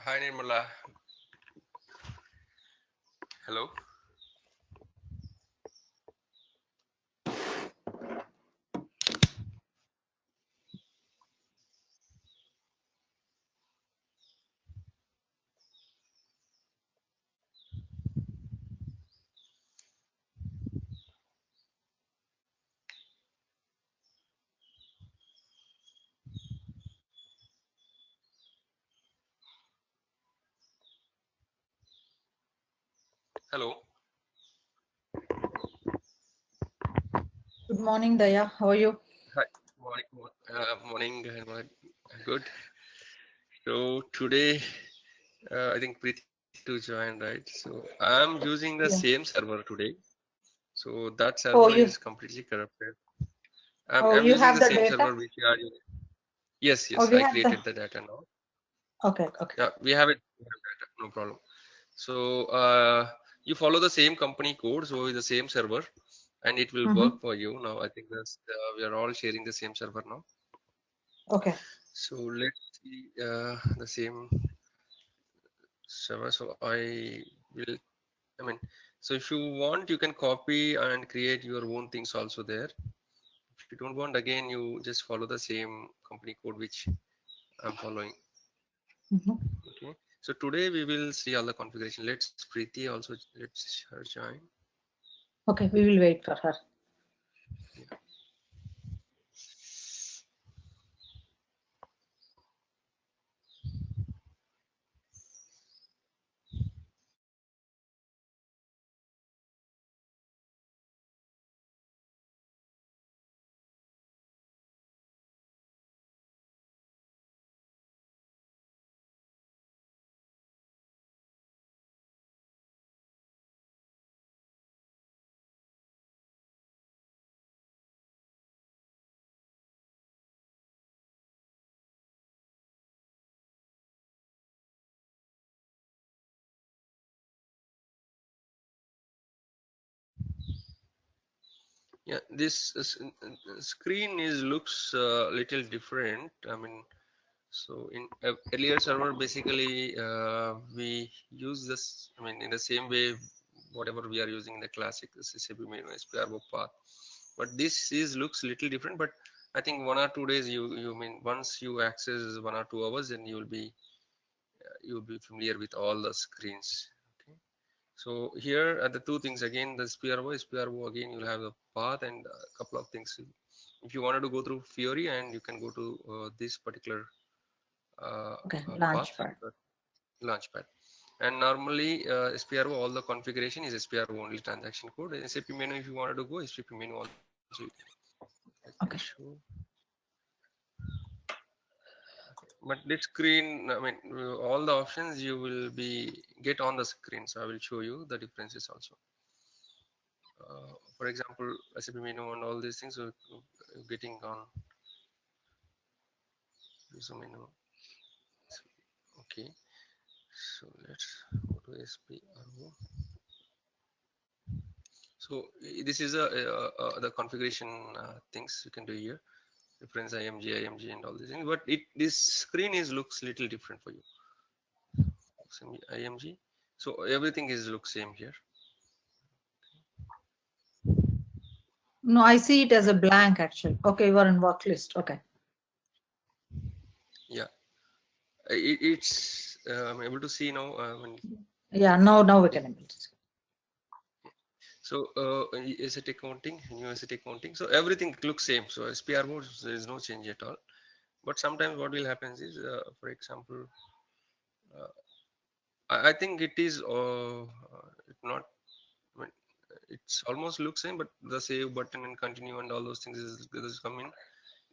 Hi Nirmala. Hello. Hello. Good morning, Daya. How are you? Hi. Morning. Morning. Good. So today, I think Preeti to join, right? So I'm using the same Yeah. server today. So that server Oh, is you completely corrupted. oh I'm you using have the the same data? server which you are using. Yes, Oh, yes. we I have the created the data now. okay, okay. Yeah, we have it. We have data. No problem. So you follow the same company code, so the same server, and it will Mm-hmm. work for you. Now I think that's we are all sharing the same server now. Okay. So let's see the same server. So will, I mean, so if you want, you can copy and create your own things also there. If you don't want, again, you just follow the same company code which I'm following. Mm-hmm. Okay. So today we will see all the configuration. Let's Preeti also, let's her join. Okay, we will wait for her. Yeah. Yeah, this screen is looks little different. I mean, so in earlier server, basically we use this. I mean, in the same way, whatever we are using in the classic SAP menu SPRO path. But this is looks little different. But I think 1 or 2 days, you mean once you access 1 or 2 hours, then you'll be familiar with all the screens. Okay. So here are the two things again, the SPRO again, you'll have the path and a couple of things. If you wanted to go through Fiori, and you can go to this particular Okay, path, launch pad. launchpad. And normally SPRO, all the configuration is SPRO only transaction code. And SAP menu, if you wanted to go SAP menu also, you can. Let me Okay. show. But this screen, I mean, all the options you will be get on the screen. So I will show you the differences also. For example, SAP menu and all these things are getting on user menu. Okay, so let's go to SPRO. So this is the configuration things you can do here. Reference IMG, and all these things. But this screen is looks little different for you. IMG. So everything is looks same here. No, I see it as a blank actually. Okay, you are in work list. Okay. Yeah, it's I'm able to see now. Yeah, now we can able to see. So asset accounting, new asset accounting. So everything looks same. So SPRO, there is no change at all. But sometimes what will happen is, for example, uh, I think it is not. I mean, it's almost looks same, but the save button and continue and all those things is come in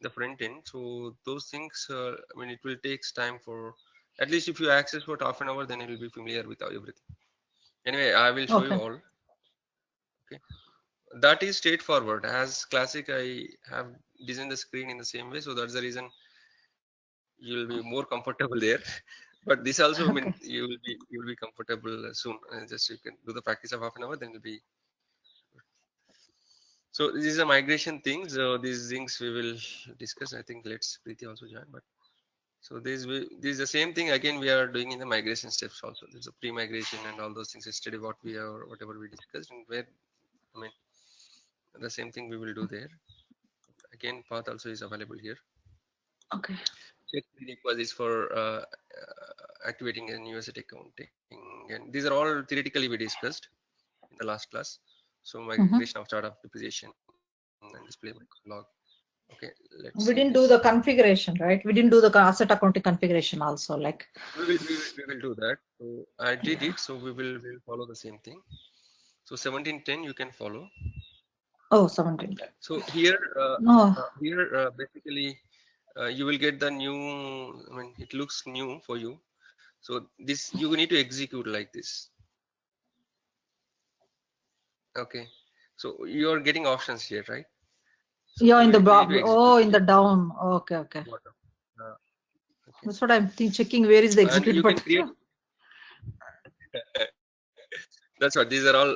the front end. So those things, I mean, it will takes time for at least if you access for half an hour, then it will be familiar with everything. Anyway, I will show you Okay. all. Okay, that is straightforward. As classic, I have designed the screen in the same way, so that's the reason you'll be more comfortable there. But this also, I mean, Okay. you will be comfortable soon. Just you can do the practice of half an hour, then you'll be. So this is a migration thing. So these things we will discuss. I think let's Preeti also join. But So this is the same thing again we are doing in the migration steps also. There's a pre-migration and all those things yesterday what we are whatever we discussed, and where I mean the same thing we will do there. Again, path also is available here. Okay. Check prerequisites for activating a new asset accounting, and these are all theoretically we discussed in the last class. So migration of chart of depreciation and display log. Okay, let's see We this. didn't do the configuration, right? We didn't do the asset accounting configuration also, like. We will do that. So I did it. So we'll follow the same thing. So 1710 you can follow. Oh, 17. So here No. basically you will get the new. I mean it looks new for you. So this you need to execute like this. Okay. So you're getting options here, right? So You're in the you need to execute oh, in here. the down. Okay, okay. Bottom. Uh, okay. That's what I'm checking. Where is the And execute you can button? create. That's what these are all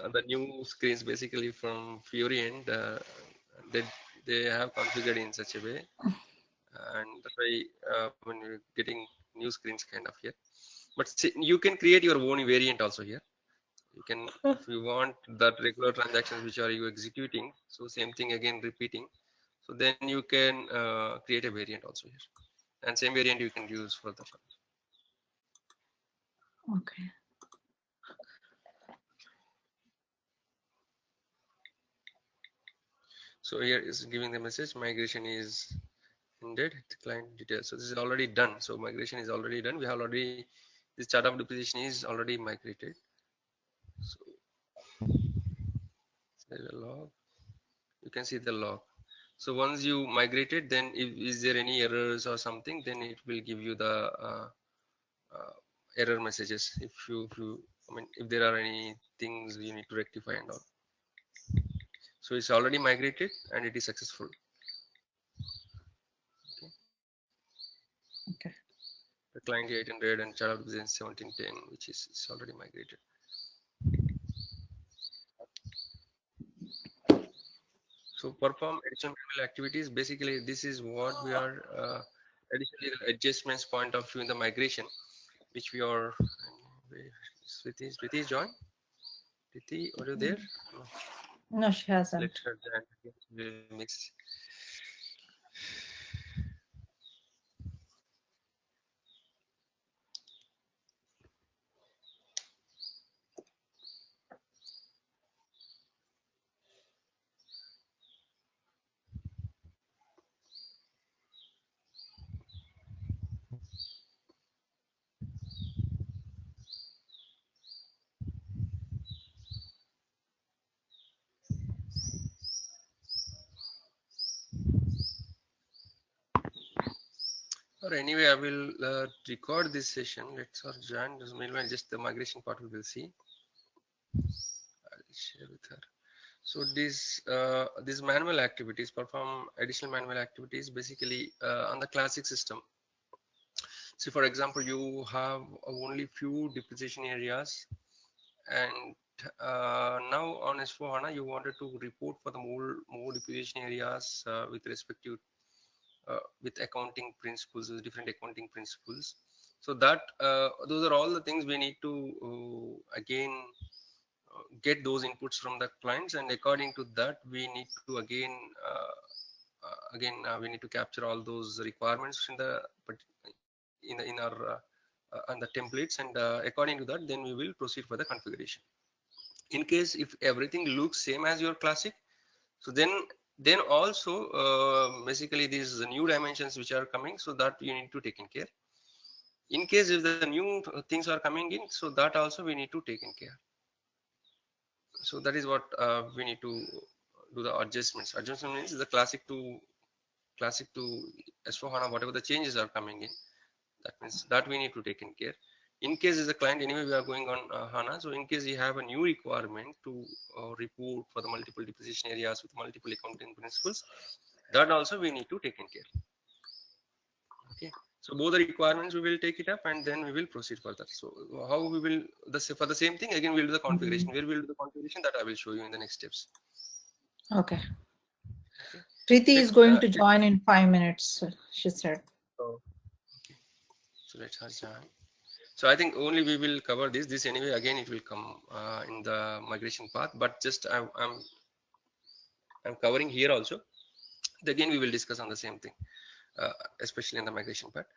the new screens basically from Fiori, and they they have configured in such a way, and that's why when you're getting new screens kind of here. But see, you can create your own variant also here. You can, if you want that regular transactions which are you executing, so same thing again repeating. So then you can create a variant also here, and same variant you can use for the. Okay. So here is giving the message migration is ended, client details. So this is already done. So migration is already done. We have already, this chart of depreciation is already migrated. So there's a log. You can see the log. So once you migrated, then if is there any errors or something, then it will give you the uh, error messages. If you, I mean, if there are any things you need to rectify and all. So it's already migrated and it is successful. Okay. Okay. The client 800 and chart of depreciation 1710, which is already migrated. So perform additional manual activities. Basically, this is what we are additionally the adjustments point of view in the migration, which we are. Priti is joined. Priti, are you there? No. No, she Let hasn't. her join. We'll mix. Or anyway, I will record this session. Let's her join. Meanwhile, just the migration part we will see. I'll share with her. So these manual activities, perform additional manual activities, basically on the classic system. So for example, you have only few depreciation areas, and now on S4HANA, you wanted to report for the more depreciation areas with respect to with accounting principles, different accounting principles. So that those are all the things we need to again get those inputs from the clients, and according to that we need to we need to capture all those requirements in the in our on the templates, and according to that then we will proceed for the configuration. In case if everything looks same as your classic, so then also basically these new dimensions which are coming, so that you need to take in care. In case if the new things are coming in, so that also we need to take in care. So that is what we need to do the adjustment means the classic to S4HANA, whatever the changes are coming in, that means that we need to take in care. In case as a client anyway we are going on HANA, so in case you have a new requirement to report for the multiple depreciation areas with multiple accounting principles, that also we need to take in care. Okay, so both the requirements we will take it up, and then we will proceed further. So how we will for the same thing again we'll do the configuration. Where we'll do the configuration, that I will show you in the next steps. Okay. Okay. Preeti Check is going to join in 5 minutes, she said. So, so let's join. So I think only we will cover this anyway. Again, it will come in the migration path, but just I'm covering here also. Again, we will discuss on the same thing, uh, especially in the migration part.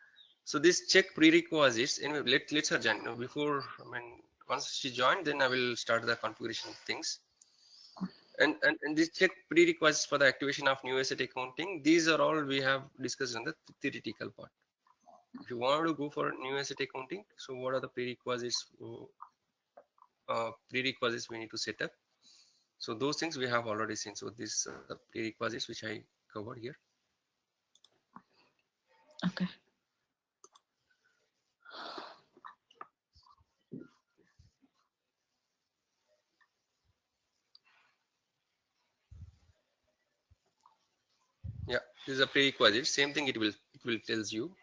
So this check prerequisites. Anyway, let's her join. Before, I mean, once she joined, then I will start the configuration things. And this check prerequisites for the activation of new asset accounting. These are all we have discussed in the theoretical part. If you want to go for new asset accounting, so what are the prerequisites we need to set up? So those things we have already seen. So these are the prerequisites which I covered here. Okay. Yeah, this is a prerequisite. Same thing it will tells you.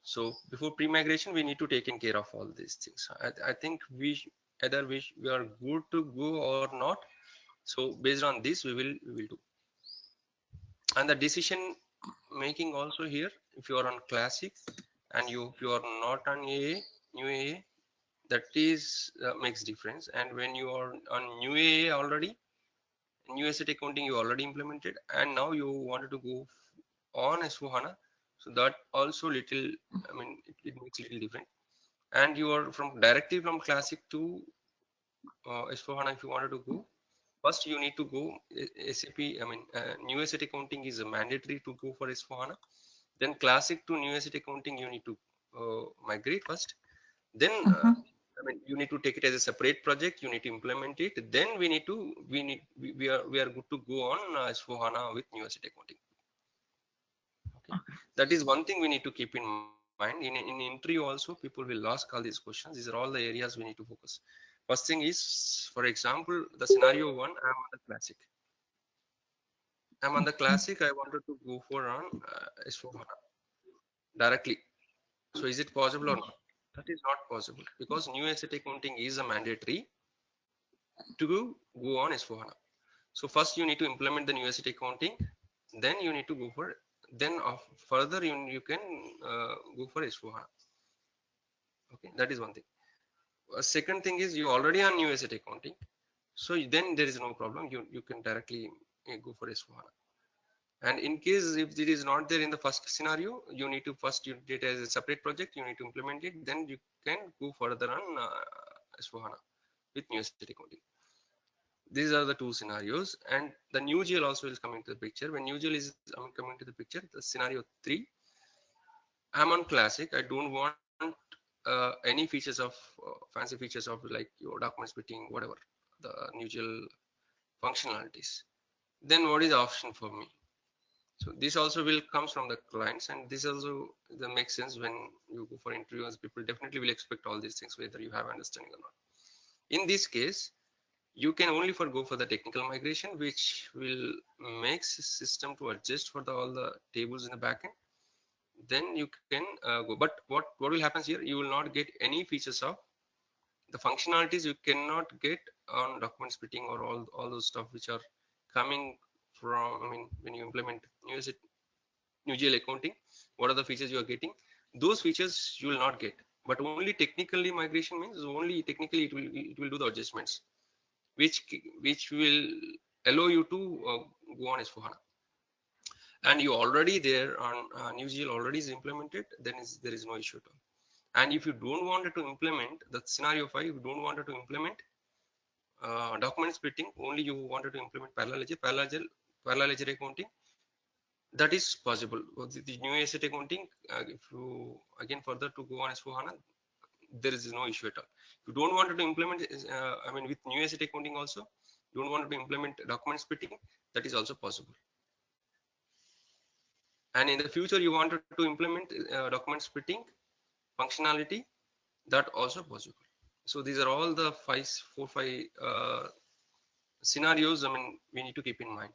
So before pre-migration, we need to take in care of all these things. I think either we are good to go or not. So based on this, we will do. And the decision making also here, if you are on classic and if you are not on new AA, that is makes difference. And when you are on new AA already, new asset accounting you already implemented, and now you wanted to go on S4HANA, so that also little, I mean, it makes little different. And you are from directly from classic to S4HANA, if you wanted to go, first you need to go SAP, I mean, new asset accounting is a mandatory to go for S4HANA. Then classic to new asset accounting, you need to migrate first. Then Uh-huh. I mean, you need to take it as a separate project. You need to implement it. Then we are good to go on S4HANA with new asset accounting. Okay, that is one thing we need to keep in mind. In interview also, people will ask all these questions. These are all the areas we need to focus. First thing is, for example, the scenario one, I'm on the classic. I'm on the Okay. classic. I wanted to go for on S4HANA directly. So is it possible or not? That is not possible because new asset accounting is a mandatory to go on S4HANA. So first you need to implement the new asset accounting, then you need to go for, then further you can go for S4HANA. Okay, that is one thing. Second thing is you already on new asset accounting, so then there is no problem. You can directly go for S4HANA. And in case if it is not there in the first scenario, you need to first you it as a separate project. You need to implement it. Then you can go further on S4HANA with new asset accounting. These are the two scenarios, and the new GL also is coming to the picture. When new GL is coming to the picture, the scenario 3, I'm on classic. I don't want any features of fancy features of like your document splitting, whatever the new GL functionalities. Then what is the option for me? So this also will comes from the clients, and this also that makes sense when you go for interviews. People definitely will expect all these things, whether you have understanding or not. In this case, you can only go for the technical migration, which will make system to adjust for all the tables in the backend. Then you can go. But what will happen here? You will not get any features of the functionalities you cannot get on document splitting or all those stuff which are coming from. I mean, when you implement new GL accounting, what are the features you are getting? Those features you will not get. But only technically migration means only technically it will do the adjustments which will allow you to go on S4HANA. And you already there on NewsGL already is implemented, then there is no issue at all. And if you don't want to implement the scenario 5, if you don't want to implement document splitting, only you wanted to implement parallel ledger accounting, that is possible. The new asset accounting, if you again further to go on S4HANA, there is no issue at all. You don't want to implement, I mean, with new asset accounting also, you don't want to implement document splitting, that is also possible. And in the future, you wanted to implement document splitting functionality, that also possible. So these are all the 5 scenarios, I mean, we need to keep in mind.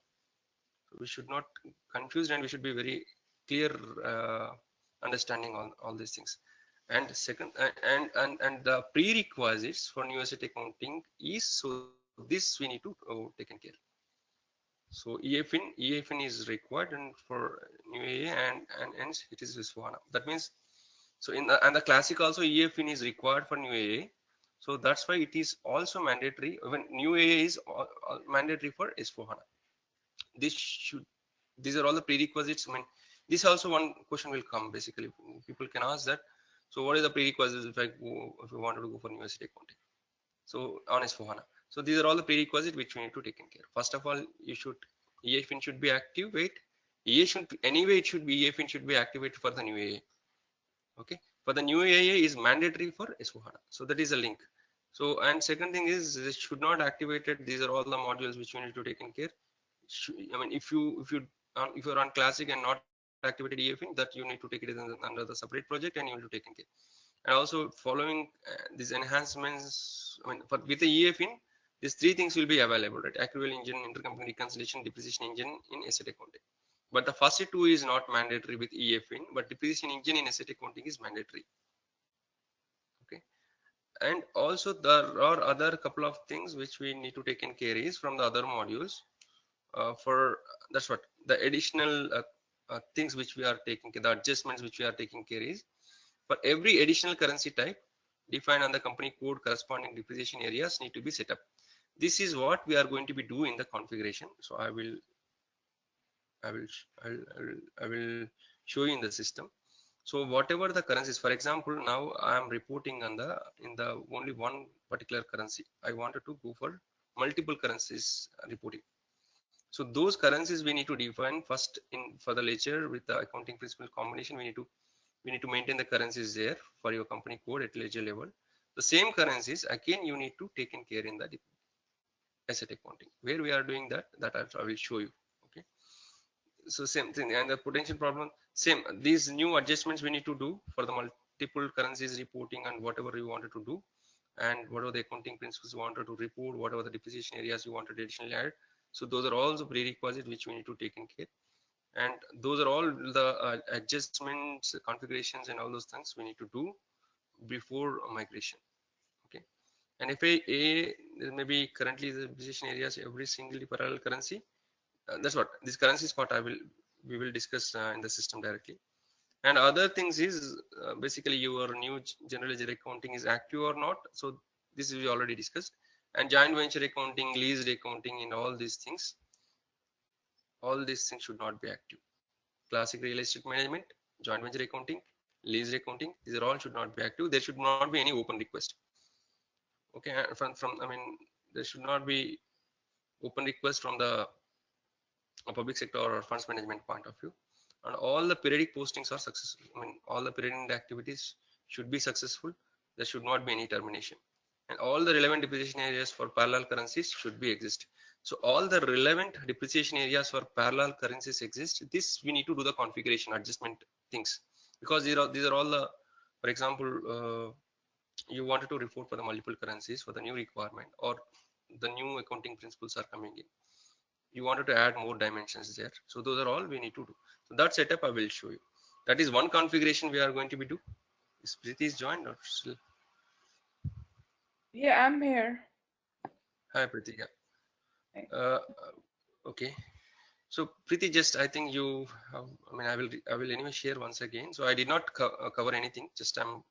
We should not confuse, and we should be very clear understanding on all these things. And second, and the prerequisites for new asset accounting is, so this we need to take care. So EFIN is required and for new AA, and hence it is S4HANA. That means, so in the, and the classic also EFIN is required for new AA. So that's why it is also mandatory when new AA is mandatory for S4HANA. This should, these are all the prerequisites. I mean, this also one question will come basically. People can ask that. So what is the prerequisites if I go, if you wanted to go for university accounting? So on S4HANA. So these are all the prerequisites which we need to take in care. First of all, you should, EFIN should be activate. EA should, anyway it should be, EFIN should be activated for the new AA. Okay, for the new AA is mandatory for S4HANA. So that is a link. So, and second thing is, it should not activated. These are all the modules which you need to take in care. I mean, if you're on classic and not activated EFIN, that you need to take it under the separate project and you will to take in care. And also following these enhancements, I mean, for with the EFIN, these three things will be available, right? Accrual engine, intercompany reconciliation, depreciation engine in asset accounting. But the first two is not mandatory with EFIN, but depreciation engine in asset accounting is mandatory. Okay, and also there are other couple of things which we need to take in care is from the other modules. For that's what the additional things which we are taking, the adjustments which we are taking care is, for every additional currency type defined on the company code, corresponding depreciation areas need to be set up. This is what we are going to be doing in the configuration. So I will show you in the system. So whatever the currencies, for example, now I am reporting on the in the only one particular currency. I wanted to go for multiple currencies reporting. So those currencies we need to define first in for the ledger with the accounting principle combination. We need to maintain the currencies there for your company code at ledger level. The same currencies again you need to take in care in the asset accounting. Where we are doing that, I will show you. Okay. So same thing, and the potential problem same. These new adjustments we need to do for the multiple currencies reporting and whatever you wanted to do, and whatever the accounting principles you wanted to report, whatever the depreciation areas you wanted to additionally add. So those are all the prerequisites which we need to take in care, and those are all the adjustments, configurations, and all those things we need to do before migration. Okay, and if maybe currently the depreciation areas every single parallel currency, that's what this currencies part we will discuss in the system directly. And other things is basically your new general ledger accounting is active or not. So this is we already discussed. And joint venture accounting, leased accounting, and all these things should not be active. Classic real estate management, joint venture accounting, leased accounting, these are all should not be active. There should not be any open request. Okay, from I mean, there should not be open request from the public sector or funds management point of view. And all the periodic postings are successful. I mean, all the periodic activities should be successful. There should not be any termination. And all the relevant depreciation areas for parallel currencies should be exist. So all the relevant depreciation areas for parallel currencies exist. This we need to do the configuration adjustment things, because these are all the, for example, you wanted to report for the multiple currencies for the new requirement, or the new accounting principles are coming in. You wanted to add more dimensions there. So those are all we need to do. So that setup I will show you. That is one configuration we are going to be do. Is Preeti is joined or still? Yeah, I'm here. Hi Preeti. Yeah. Okay. So Preeti, just I think you have, I mean, I will anyway share once again. So I did not cover anything. Just I'm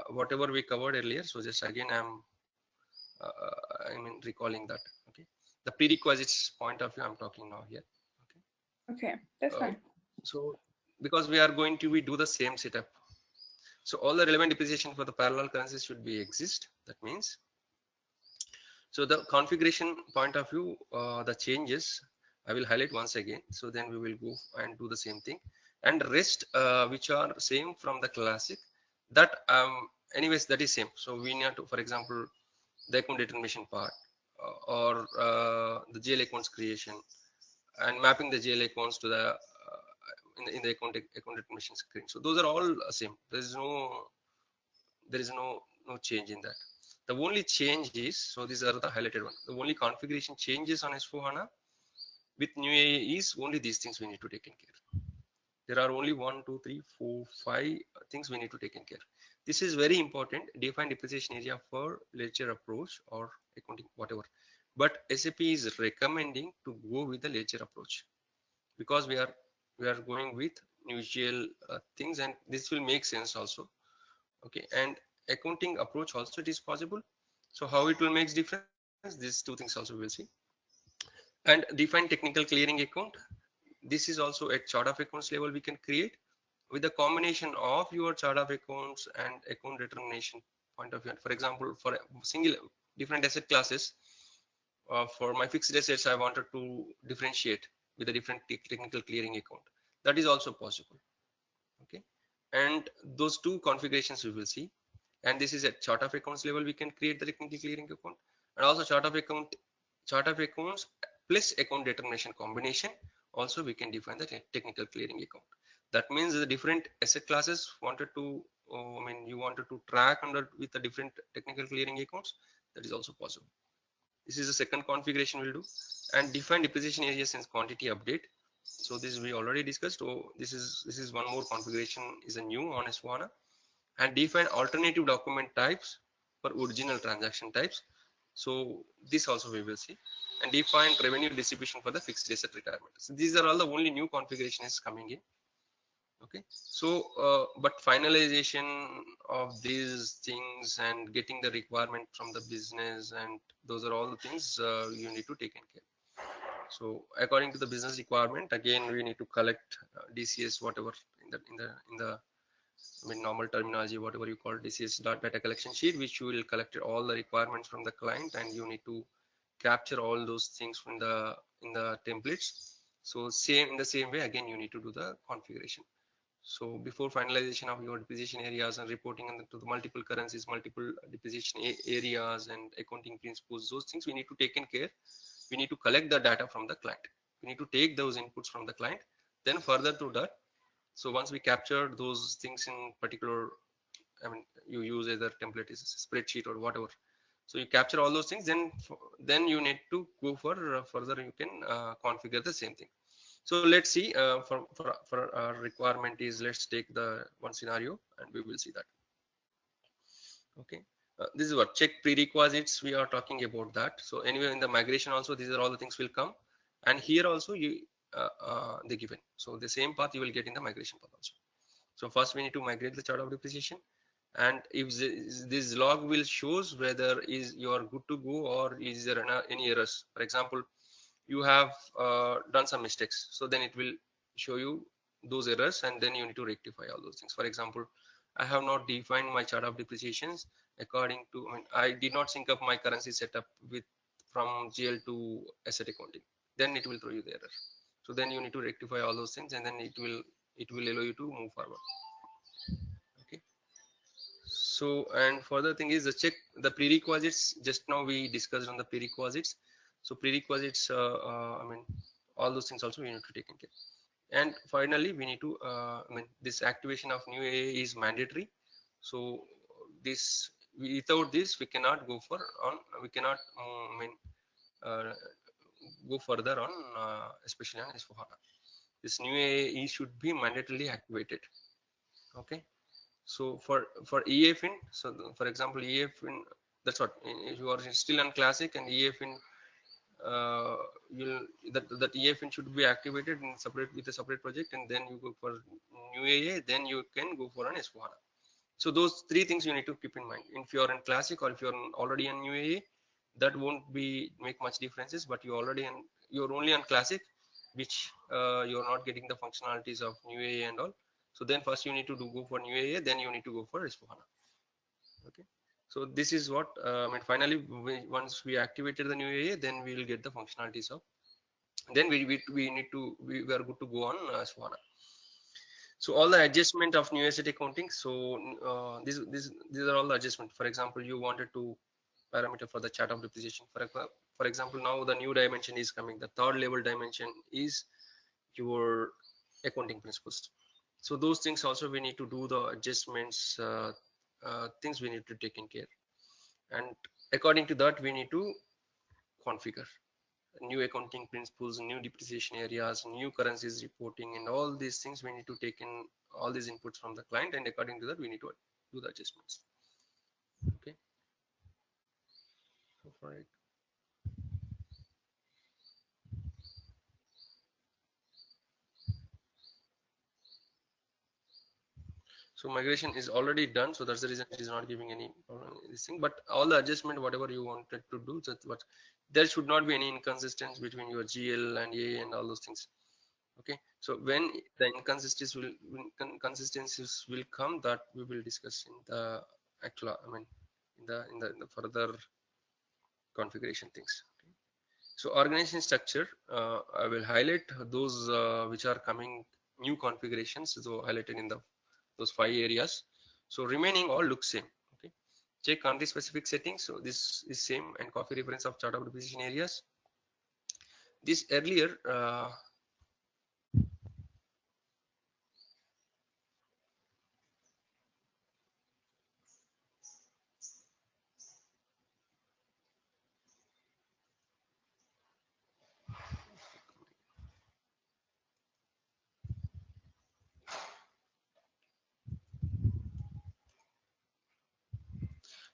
whatever we covered earlier. So just again I mean recalling that. Okay. The prerequisites point of view I'm talking now here. Okay, that's fine. So because we are going to do the same setup, so all the relevant depreciation for the parallel currencies should be exist. That means, so the configuration point of view, the changes I will highlight once again. So then we will go and do the same thing, and rest which are same from the classic, that anyways that is same. So we need to, for example, the account determination part, or the GL accounts creation, and mapping the GL accounts to the in the account determination screen. So those are all same. There is no change in that. The only change is, so these are the highlighted one. The only configuration changes on S4HANA with new AA is only these things we need to take in care. There are only 1, 2, 3, 4, 5 things we need to take in care. This is very important. Define depreciation area for ledger approach or accounting, whatever. but SAP is recommending to go with the ledger approach, because we are going with usual things, and this will make sense also. Okay, and accounting approach also it is possible. So how it will make difference, these two things also we will see. And define technical clearing account, this is also at chart of accounts level we can create with the combination of your chart of accounts and account determination point of view. For example, for single different asset classes, for my fixed assets I wanted to differentiate with a different technical clearing account, that is also possible. Okay, and those two configurations we will see. And this is at chart of accounts level we can create the technical clearing account, and also chart of accounts plus account determination combination also we can define the technical clearing account. That means the different asset classes wanted to I mean you wanted to track under with the different technical clearing accounts, that is also possible. This is the second configuration we'll do. And define depreciation areas and quantity update, so this we already discussed. Oh, this is one more configuration is a new on S4HANA. And define alternative document types for original transaction types, so this also we will see. And define revenue distribution for the fixed asset retirement, so these are all the only new configuration is coming in. Okay, so but finalization of these things and getting the requirement from the business, and those are all the things you need to take in care. So according to the business requirement, again we need to collect DCS, whatever in the I mean normal terminology, whatever you call DCS data collection sheet, which you will collect all the requirements from the client, and you need to capture all those things from the in the templates. So same in the same way again you need to do the configuration. So before finalization of your depreciation areas and reporting to the multiple currencies, multiple depreciation areas and accounting principles, those things we need to take in care. We need to collect the data from the client. We need to take those inputs from the client. Then further to that, so once we capture those things in particular, I mean, you use either template is a spreadsheet or whatever. So you capture all those things, then you need to go for further. You can configure the same thing. So let's see. For our requirement is, let's take the one scenario and we will see that. Okay. This is what check prerequisites we are talking about that. So anyway, in the migration also, these are all the things will come, and here also you they given. So the same path you will get in the migration path also. So first we need to migrate the chart of depreciation, and if this log will shows whether is you are good to go or is there any errors. For example, you have done some mistakes, so then it will show you those errors, and then you need to rectify all those things. For example, I have not defined my chart of depreciations according to, I mean, I did not sync up my currency setup with from GL to asset accounting, then it will throw you the error. So then you need to rectify all those things, and then it will allow you to move forward. Okay, so and further thing is the check the prerequisites. Just now we discussed on the prerequisites. So prerequisites, I mean, all those things also we need to take in care. And finally we need to I mean, this activation of new AA is mandatory. So this, without this we cannot go for on, we cannot I mean uh, go further on especially on S4HANA. This new AA should be mandatorily activated. Okay, so for EFIN, so for example EFIN, that's what, if you are still on classic and EFIN you'll that EFIN should be activated in separate with a separate project, and then you go for new AA, then you can go for an S4HANA. So those three things you need to keep in mind. If you are in classic or if you're already on new AA, that won't be make much differences, but you're only on classic, which you're not getting the functionalities of new AA and all. So then first you need to go for new AA, then you need to go for S4HANA. Okay, so this is what I mean, finally once we activated the new AA, then we will get the functionalities of, then we need to we are good to go on S4HANA. So all the adjustment of new asset accounting, so these are all the adjustment. For example, you wanted to parameter for the chart of depreciation. For example, now the new dimension is coming, the third level dimension is your accounting principles. So those things also we need to do the adjustments, things we need to take in care, and according to that we need to configure new accounting principles, new depreciation areas, new currencies reporting, and all these things we need to take in all these inputs from the client, and according to that we need to do the adjustments. Okay, so for it, So migration is already done, so that's the reason it is not giving any problem in this thing. But all the adjustment, whatever you wanted to do, that's what, there should not be any inconsistency between your GL and A and all those things. Okay, so when the inconsistencies will come, that we will discuss in the actual, I mean, in the further configuration things. Okay. So organization structure, I will highlight those which are coming new configurations, so highlighted in the those 5 areas. So remaining all look same. Okay, check country specific settings, so this is same, and copy reference of chart of depreciation areas. This earlier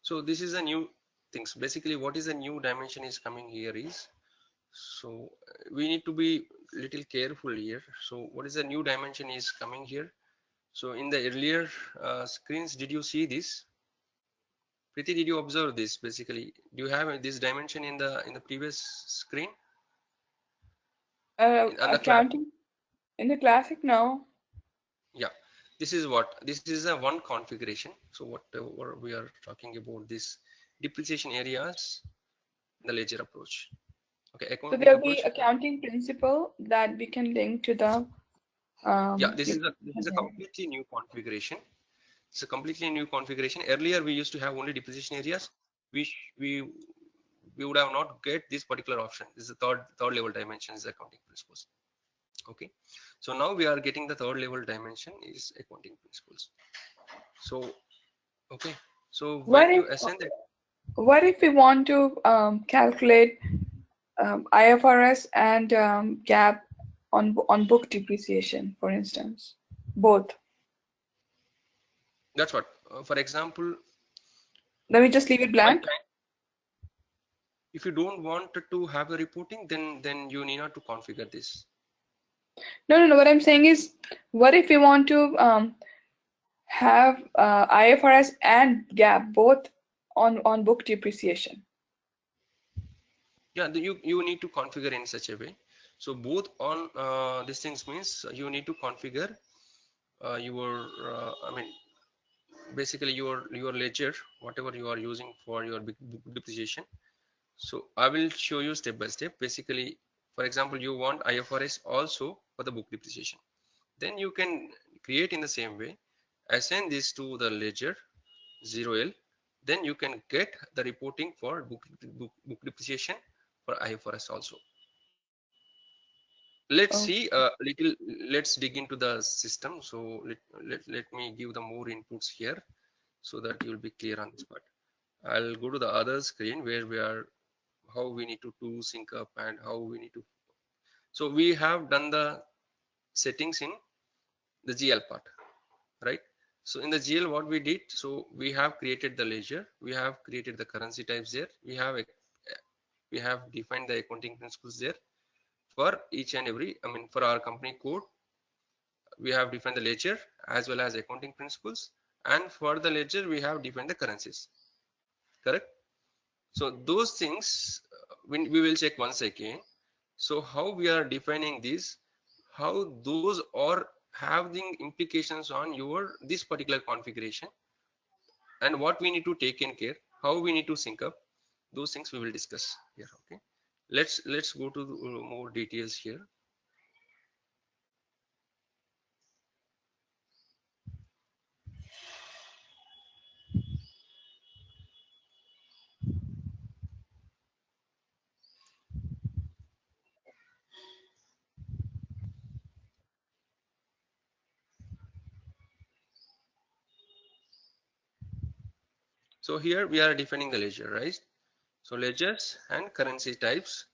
so this is a new things. Basically what is a new dimension is coming here is, so we need to be little careful here. So what is the new dimension is coming here? So in the earlier screens, did you see this? Priti, did you observe this? Basically, do you have this dimension in the previous screen? On the class? Accounting in the classic now. Yeah, this is what, this is a one configuration. So whatever we are talking about, this depreciation areas, the ledger approach. Okay, So accounting there'll be approach. accounting principle that we can link to the Yeah, this is a depreciation area. completely new configuration. It's a completely new configuration. Earlier we used to have only depreciation areas. We would have not get this particular option. This is the third level dimension is accounting principles. Okay, so now we are getting the third level dimension is accounting principles. So okay, so What when if you ascend that, what if we want to calculate IFRS and GAAP on book depreciation, for instance, both? that's what, for example, Let me just leave it my blank. client, if you don't want to have the reporting, then you need not to configure this. No. What I'm saying is, what if we want to have IFRS and GAAP both on book depreciation? Yeah, you need to configure in such a way. So both on these things means you need to configure your I mean basically your ledger, whatever you are using for your big book depreciation. So I will show you step by step. Basically, for example, you want IFRS also for the book depreciation, then you can create in the same way, assign this to the ledger 0L, then you can get the reporting for book depreciation for IFRS also. Let's Oh, see little, let's dig into the system. So let me give the more inputs here so that you'll be clear on this part. I'll go to the other screen where we are, how we need to do sync up and how we need to. So we have done the settings in the GL part, right? So in the GL, what we did, so we have created the ledger, we have created the currency types there, we have defined the accounting principles there for each and every, I mean, for our company code, we have defined the ledger as well as accounting principles, and for the ledger we have defined the currencies, correct? So those things we will check once again. So how we are defining these, how those are having implications on your this particular configuration, and what we need to take in care, how we need to sync up, those things we will discuss here. Okay, let's go to more details here. So here we are defining the ledger, right? So ledgers and currency types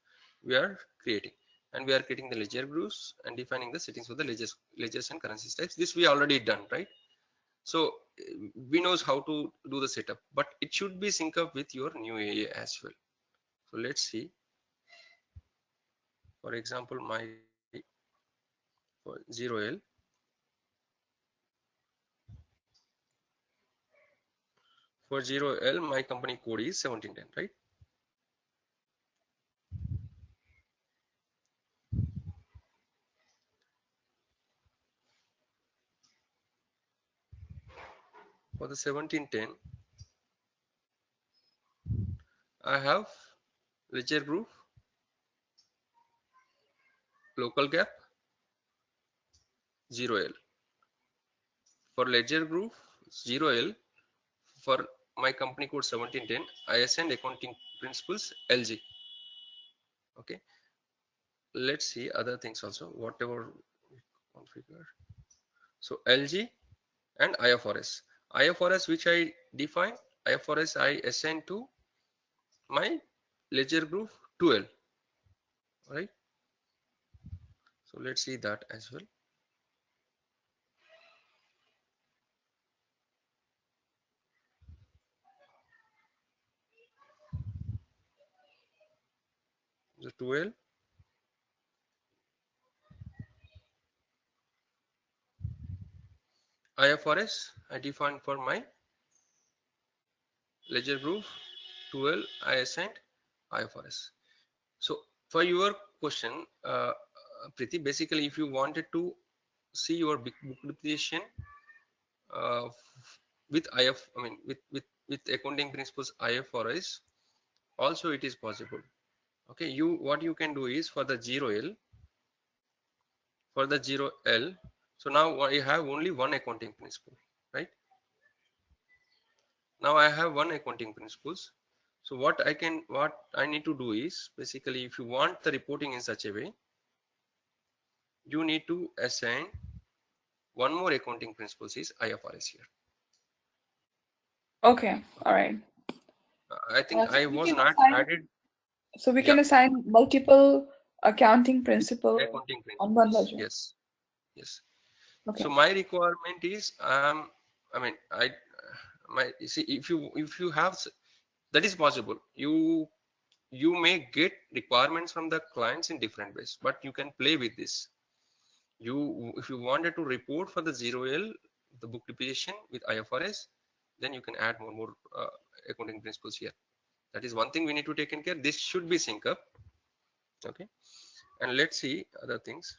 we are creating, and we are creating the ledger groups and defining the settings for the ledgers and currency types. This we already done, right? So we knows how to do the setup, but it should be sync up with your new AA as well. So let's see. For example, my for 0L, For 0L, my company code is 1710, right? For the 1710, I have ledger group, local gap, 0L. For ledger group 0L, for my company code 1710, I assigned accounting principles LG. Okay, let's see other things also, whatever configure. So LG and IFRS. IFRS which I define, IFRS I assign to my ledger group 2L, right? So let's see that as well. The 2L, IFRS I define for my ledger group 2L, I assigned IFRS. So for your question, Preeti, basically if you wanted to see your book depreciation with with accounting principles IFRS, also it is possible. Okay, what you can do is for the 0L, so now I have only one accounting principle, right? Now I have one accounting principles. So what I need to do is, basically if you want the reporting in such a way, you need to assign one more accounting principles is IFRS here. Okay, all right. I think So I we was can not assign. added. So we Yeah, can assign multiple accounting principle accounting on one principles. ledger. Yes. Okay. So my requirement is, you see, if you have, that is possible. You may get requirements from the clients in different ways, but you can play with this. If you wanted to report for the 0L, the book depreciation with IFRS, then you can add more accounting principles here. That is one thing we need to take in care. This should be sync up. Okay, and let's see other things.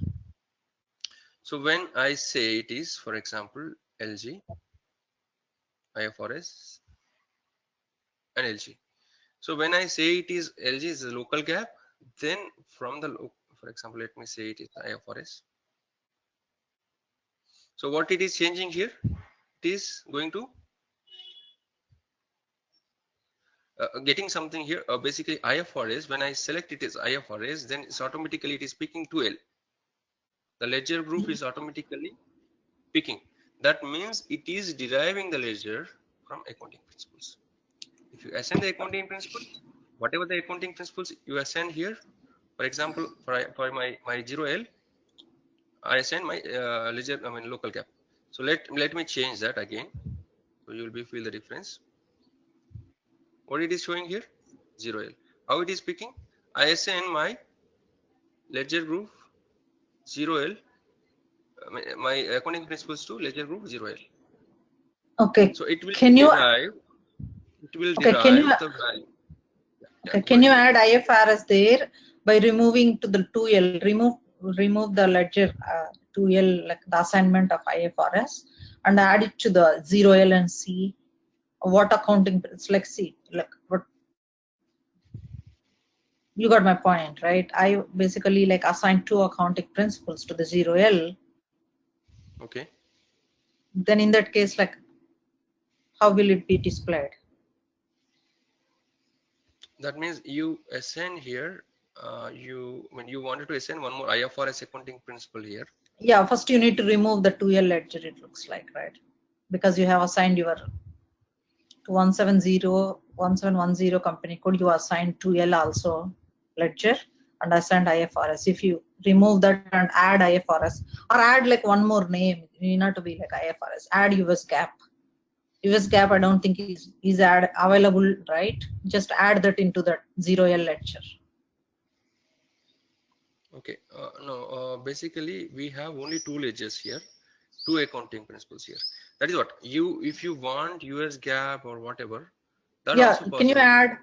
So when I say it is, for example, LG, IFRS and LG. So when I say it is LG is a local gap, then from the, for example, let me say it is IFRS. So what it is changing here, it is going to getting something here. Basically IFRS, when I select it as IFRS, then it's automatically it is picking 2L. The ledger group is automatically picking. That means it is deriving the ledger from accounting principles. If you assign the accounting principles, whatever the accounting principles you assign here, for example, for my 0L, I assign my ledger, local gap. So let me change that again. So you will be feel the difference. What it is showing here, 0L. How it is picking? I assign my ledger group 0L, my accounting principles to ledger group 0L. Okay. So it will Can you derive. It will okay? Can you derive the value. Yeah, okay? go Can ahead. you add IFRS there by removing to the 2L? Remove the ledger 2L, like the assignment of IFRS, and add it to the 0L and see what accounting. It's like, see, like what you got my point, right? I basically like assign two accounting principles to the 0L. Okay. Then in that case, like, how will it be displayed? That means you assign here. When you wanted to assign one more IFRS accounting principle here. Yeah, first you need to remove the 2L ledger, it looks like, right? Because you have assigned your 1710 company code, you assigned 2L also ledger and assigned IFRS. If you remove that and add IFRS or add like one more name, you need not to be like IFRS, add US GAAP. US GAAP I don't think is available, right? Just add that into that 0L ledger. Okay. No. Basically, we have only two ledgers here. two accounting principles here. That is what you, if you want US GAAP or whatever, that Yeah, also can you possible. add?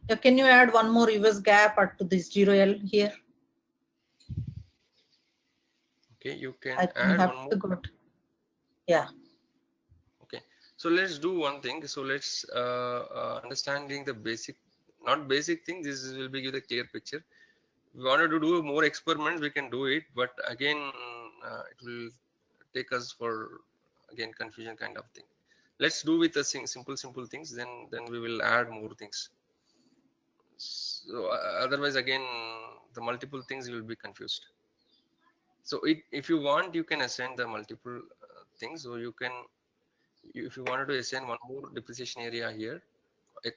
Yeah, can you add one more US GAAP to this 0L here? Okay, you can I think add have one more. to go to, yeah. Okay, so let's do one thing. So let's understanding the basic, not basic thing. This will be give a clear picture. If we wanted to do more experiments, we can do it, but again, it will take us for again confusion kind of thing. Let's do with the simple things. Then we will add more things. So otherwise, again, the multiple things will be confused. So if you want, you can assign the multiple things. So you can, if you wanted to assign one more depreciation area here,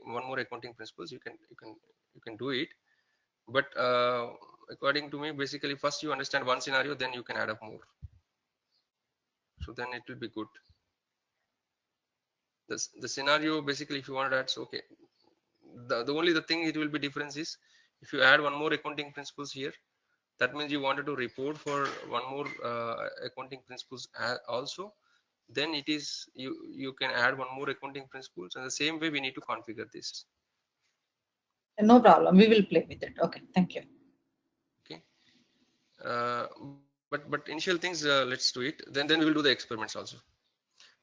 one more accounting principles, you can do it. But according to me, basically first you understand one scenario, then you can add up more. So then it will be good. The scenario basically, if you want to add, so okay, the only the thing it will be difference is if you add one more accounting principles here, that means you wanted to report for one more accounting principles also, then it is you can add one more accounting principles, and the same way we need to configure this. No problem. We will play with it. Okay, thank you. Okay, but initial things, let's do it. Then we will do the experiments also.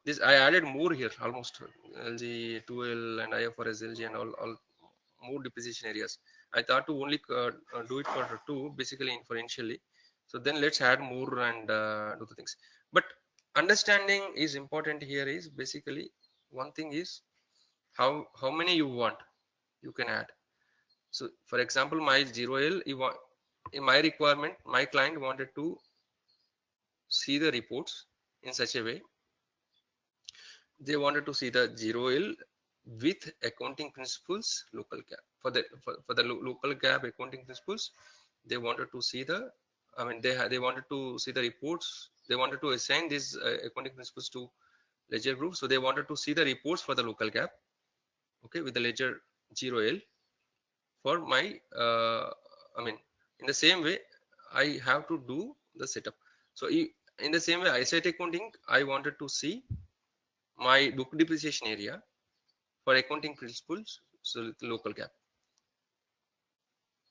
This I added more here, almost LG, 2L, and IFRS, LG, and all more depreciation areas. I thought to only do it for two, basically for initially. So then let's add more and do the things. But understanding is important here. Is basically one thing is how many you want, you can add. So for example, my 0L, in my requirement, my client wanted to see the reports in such a way. They wanted to see the 0L with accounting principles local GAAP. For the local GAAP accounting principles, they wanted to see the, I mean, they wanted to see the reports. They wanted to assign these accounting principles to ledger group. So they wanted to see the reports for the local GAAP, okay, with the ledger 0L for my, I mean, in the same way, I have to do the setup. So in the same way, asset accounting, I wanted to see my book depreciation area for accounting principles, so local GAAP.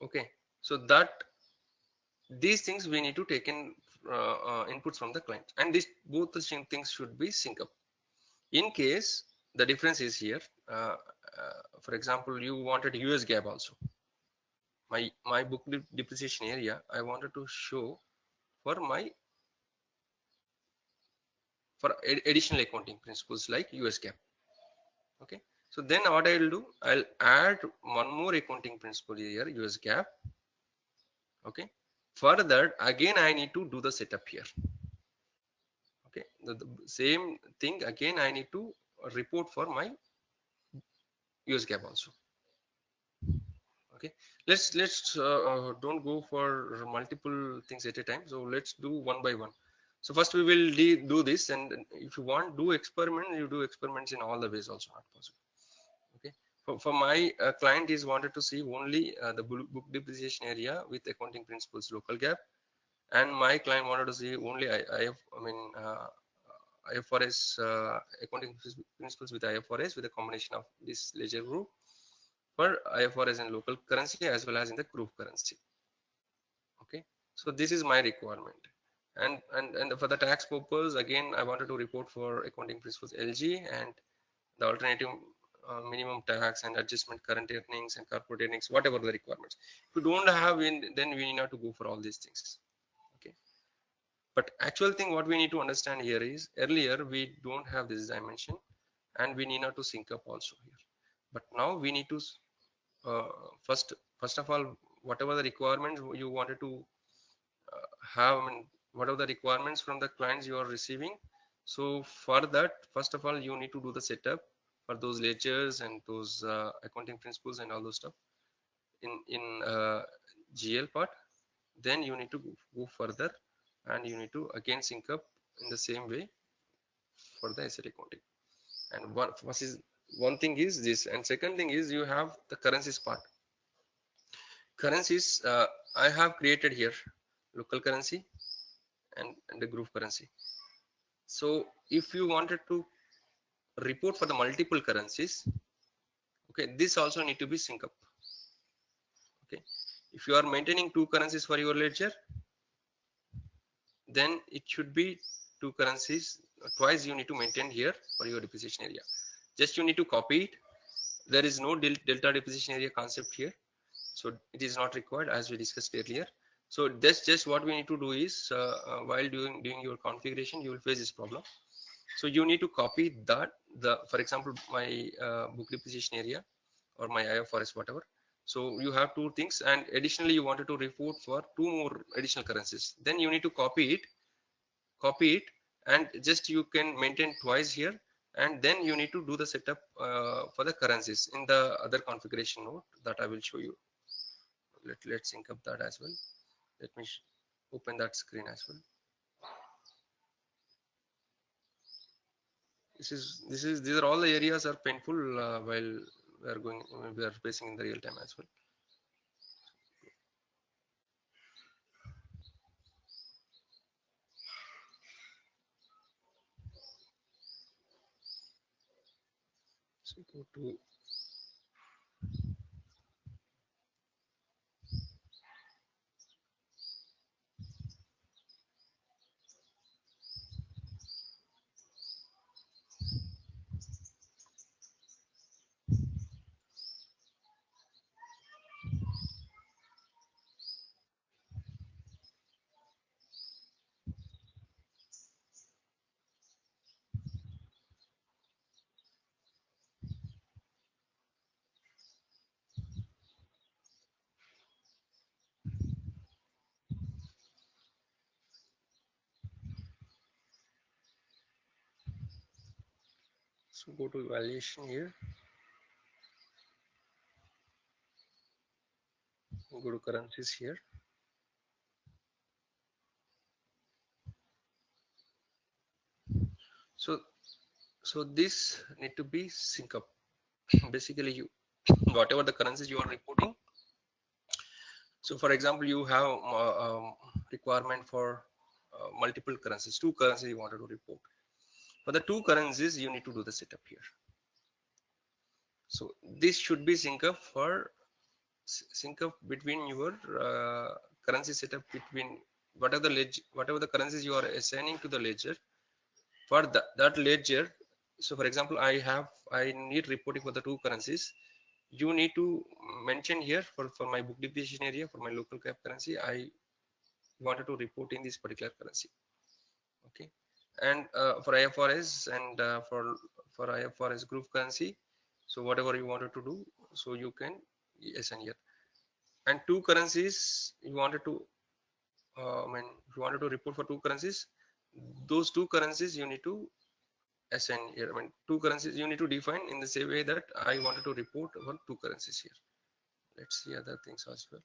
Okay, so that these things we need to take in inputs from the client, and this both the things should be sync up. In case the difference is here, for example, you wanted US GAAP also. My book depreciation area I wanted to show for my additional accounting principles like US GAAP. Okay, so then what I will do, I'll add one more accounting principle here, US GAAP. Okay, further again I need to do the setup here. Okay, the same thing again I need to report for my US GAAP also. Okay, let's don't go for multiple things at a time, so let's do one by one. So first we will do this, and if you want do experiment, you do experiments in all the ways also not possible. Okay, for my client is wanted to see only the book depreciation area with accounting principles local GAAP, and my client wanted to see only IFRS accounting principles with IFRS with a combination of this ledger group for IFRS and local currency as well as in the group currency. Okay, so this is my requirement, and for the tax purpose, again I wanted to report for accounting principles LG and the alternative minimum tax and adjustment current earnings and corporate earnings, whatever the requirements. If you don't have then we need not to go for all these things. Okay, but actual thing what we need to understand here is earlier we don't have this dimension and we need not to sync up also here, but now we need to uh, first of all, whatever the requirements you wanted to have, I mean, what are the requirements from the clients you are receiving. So for that, first of all, you need to do the setup for those ledgers and those accounting principles and all those stuff in GL part. Then you need to go further, and you need to again sync up in the same way for the asset accounting. And one thing is this, and second thing is you have the currencies part. Currencies, I have created here local currency and the group currency. So if you wanted to report for the multiple currencies, okay, this also need to be sync up. Okay, if you are maintaining two currencies for your ledger, then it should be two currencies twice you need to maintain here for your depreciation area. Just you need to copy it. There is no delta depreciation area concept here, so it is not required as we discussed earlier. So that's just what we need to do is while doing your configuration, you will face this problem. So you need to copy that, for example, my book depreciation area or my IFRS, whatever. So you have two things, and additionally you wanted to report for two more additional currencies. Then you need to copy it, and just you can maintain twice here, and then you need to do the setup for the currencies in the other configuration note that I will show you. Let's sync up that as well. Let me open that screen as well. These are all the areas are painful while we are facing in the real time as well. So go to go to evaluation here. Go to currencies here. So this need to be sync up. Basically, you whatever the currencies you are reporting. So for example, you have requirement for multiple currencies, two currencies you wanted to report. For the two currencies, you need to do the setup here. So this should be sync up between your currency setup between whatever the currencies you are assigning to the ledger for that ledger. So for example, I need reporting for the two currencies. You need to mention here for my book depreciation area, for my local cap currency, I wanted to report in this particular currency. Okay, and for IFRS and for IFRS group currency, so whatever you wanted to do, so you can assign here. And two currencies you wanted to if you wanted to report for two currencies, those two currencies you need to assign here. Two currencies you need to define in the same way that I wanted to report for two currencies here. Let's see other things as well.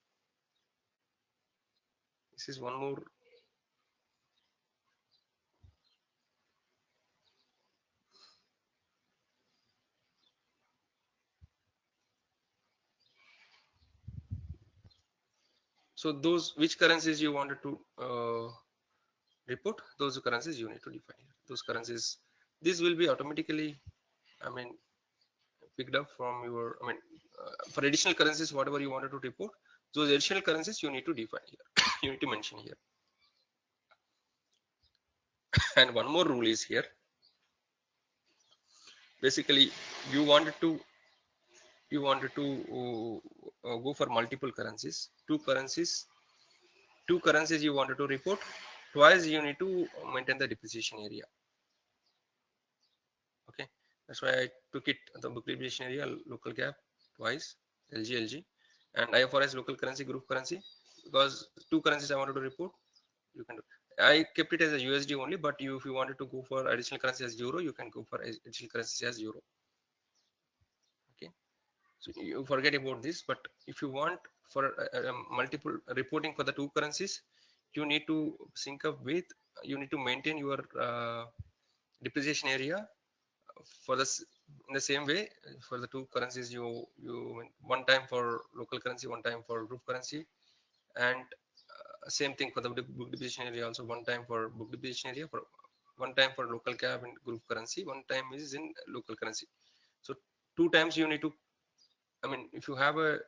This is one more. So those which currencies you wanted to report, those currencies you need to define here. Those currencies, this will be automatically picked up from your for additional currencies, whatever you wanted to report, those additional currencies you need to define here. You need to mention here. And one more rule is here. Basically, you wanted to go for multiple currencies, two currencies you wanted to report twice, you need to maintain the depreciation area. Okay, that's why I took it the book depreciation area, local gap twice, LG, and IFRS local currency, group currency, because two currencies I wanted to report. You can do. I kept it as a USD only, but if you wanted to go for additional currency as euro, you can go for additional currency as euro. Okay, so you forget about this, but if you want for multiple reporting for the two currencies, you need to sync up with, you need to maintain your depreciation area for this in the same way for the two currencies. You one time for local currency, one time for group currency, and same thing for the book depreciation area, also one time for book depreciation area, for one time for local cap and group currency, one time is in local currency. So 2 times you need to, I mean, if you have a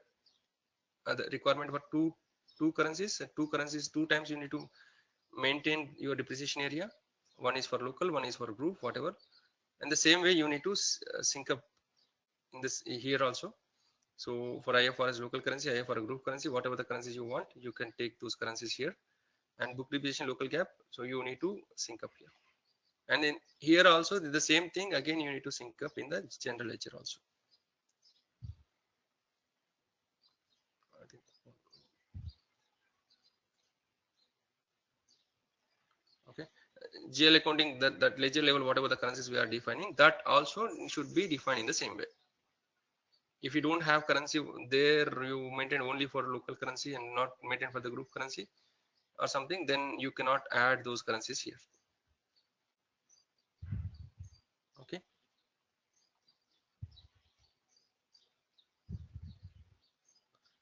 the requirement for two currencies, 2 times you need to maintain your depreciation area. One is for local, one is for group, whatever. And the same way you need to sync up in this here also. So for IFRS local currency, IFRS group currency, whatever the currencies you want, you can take those currencies here. And book depreciation local gap, so you need to sync up here. And then here also the same thing, again you need to sync up in the general ledger also. Okay, GL accounting, that ledger level, whatever the currencies we are defining, that also should be defined in the same way. If you don't have currency there, you maintain only for local currency and not maintain for the group currency or something, then you cannot add those currencies here. Okay,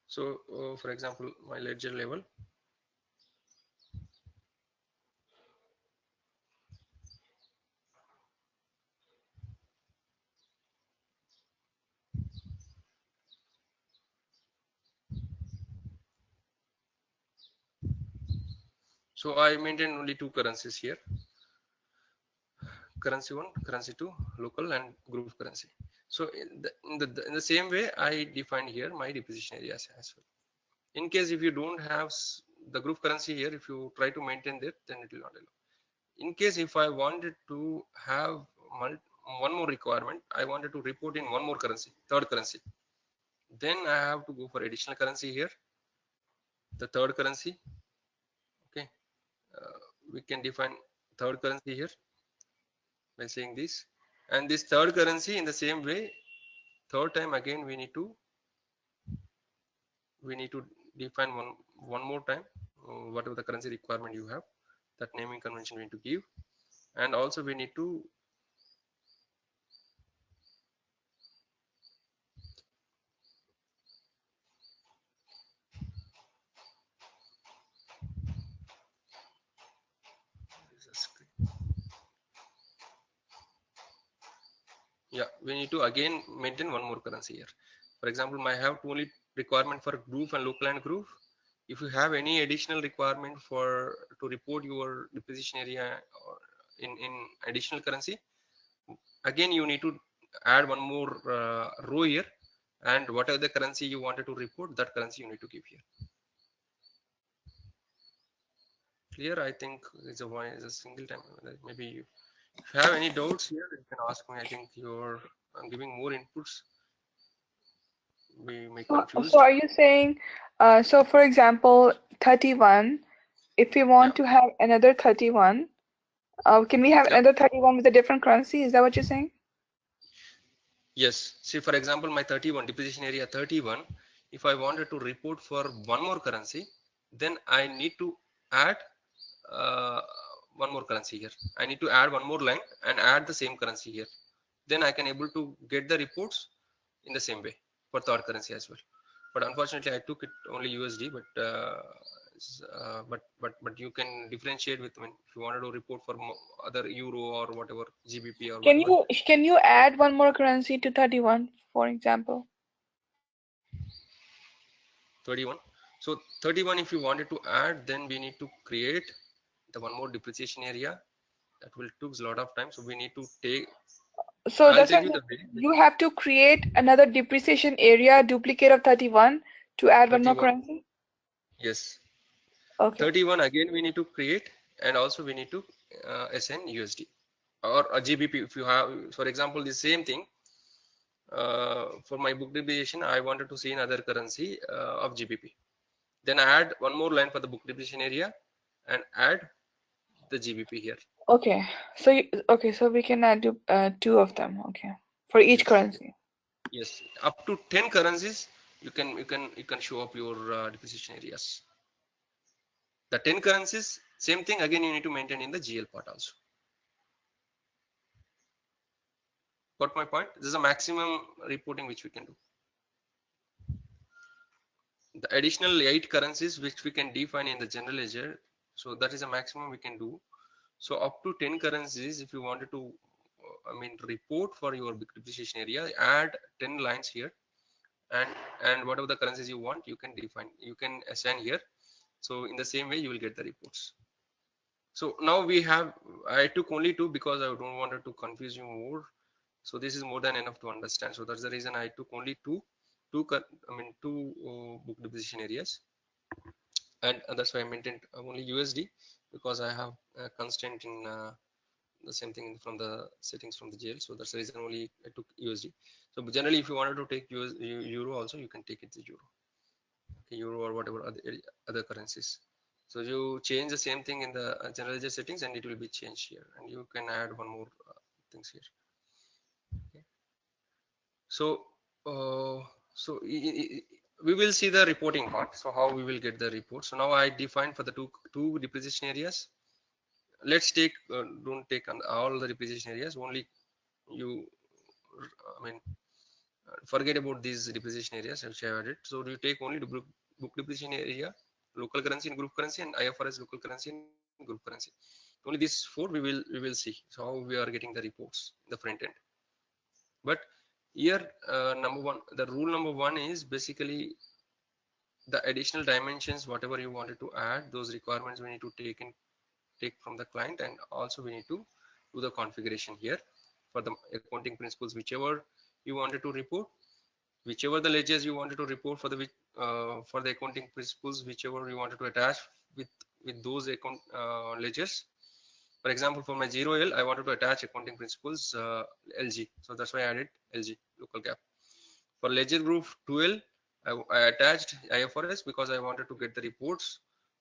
so for example, my ledger level, so I maintain only two currencies here, currency 1, currency 2, local and group currency. So in the same way I defined here my depreciation areas as well. In case if you don't have the group currency here, if you try to maintain that, then it will not allow. In case if I wanted to have one more requirement, I wanted to report in one more currency, third currency, then I have to go for additional currency here, the third currency. Okay, we can define third currency here by saying this, and this third currency in the same way, third time again we need to define one more time whatever the currency requirement you have, that naming convention we need to give, and also we need to we need to again maintain one more currency here. For example, I have only requirement for group and local and group. If you have any additional requirement for to report your depreciation area or in additional currency, again you need to add one more row here, and whatever the currency you wanted to report, that currency you need to give here. Clear? I think it's a single time. Maybe if you have any doubts here, you can ask me. I think I'm giving more inputs. We may confuse. So are you saying, so for example, 31, if we want to have another 31, can we have another 31 with a different currency? Is that what you're saying? Yes. See, for example, my 31 depreciation area 31, if I wanted to report for one more currency, then I need to add one more currency here. I need to add one more line and add the same currency here. Then I can able to get the reports in the same way for third currency as well. But unfortunately, I took it only USD. But you can differentiate with, if you wanted to report for other euro or whatever, GBP or whatever. Can you add one more currency to 31, for example? 31. So 31, if you wanted to add, then we need to create the one more depreciation area. That will take a lot of time. So we need to take. So you have to create another depreciation area duplicate of 31 to add 31. One more currency? Yes. Okay. 31 again we need to create, and also we need to SN USD or a GBP. If you have, for example, the same thing for my book depreciation, I wanted to see another currency of GBP. Then I add one more line for the book depreciation area and add the GBP here. Okay, so we can add two of them. Okay, for each currency. Yes, up to 10 currencies you can show up your depreciation areas. The 10 currencies, same thing again you need to maintain in the GL part also. Got my point? This is a maximum reporting which we can do. The additional 8 currencies which we can define in the general ledger, so that is a maximum we can do. So up to 10 currencies, if you wanted to, report for your big depreciation area, add 10 lines here, and whatever the currencies you want, you can define, you can assign here. So in the same way, you will get the reports. So now we have, I took only two because I don't want to confuse you more. So this is more than enough to understand. So that's the reason I took only two book depreciation areas, and that's why I maintained only USD, because I have a constraint in the same thing from the settings from the jail. So that's the reason only I took USD. So generally, if you wanted to take euro also, you can take it the euro, okay, euro or whatever other currencies. So you change the same thing in the general ledger settings, and it will be changed here, and you can add one more things here. Okay. So we will see the reporting part. So how we will get the report. So now I defined for the two depreciation areas. Let's take don't take on all the depreciation areas, only you forget about these depreciation areas which I have added. So you take only the book depreciation area, local currency in group currency, and IFRS local currency in group currency. Only these four we will see. So how we are getting the reports in the front end. But here the rule number one is basically the additional dimensions, whatever you wanted to add, those requirements we need to take from the client, and also we need to do the configuration here for the accounting principles, whichever you wanted to report, whichever the ledgers you wanted to report for the accounting principles, whichever you wanted to attach with those account ledgers. For example, for my 0L, I wanted to attach accounting principles LG, so that's why I added LG local GAAP. For ledger group 2L, I attached IFRS because I wanted to get the reports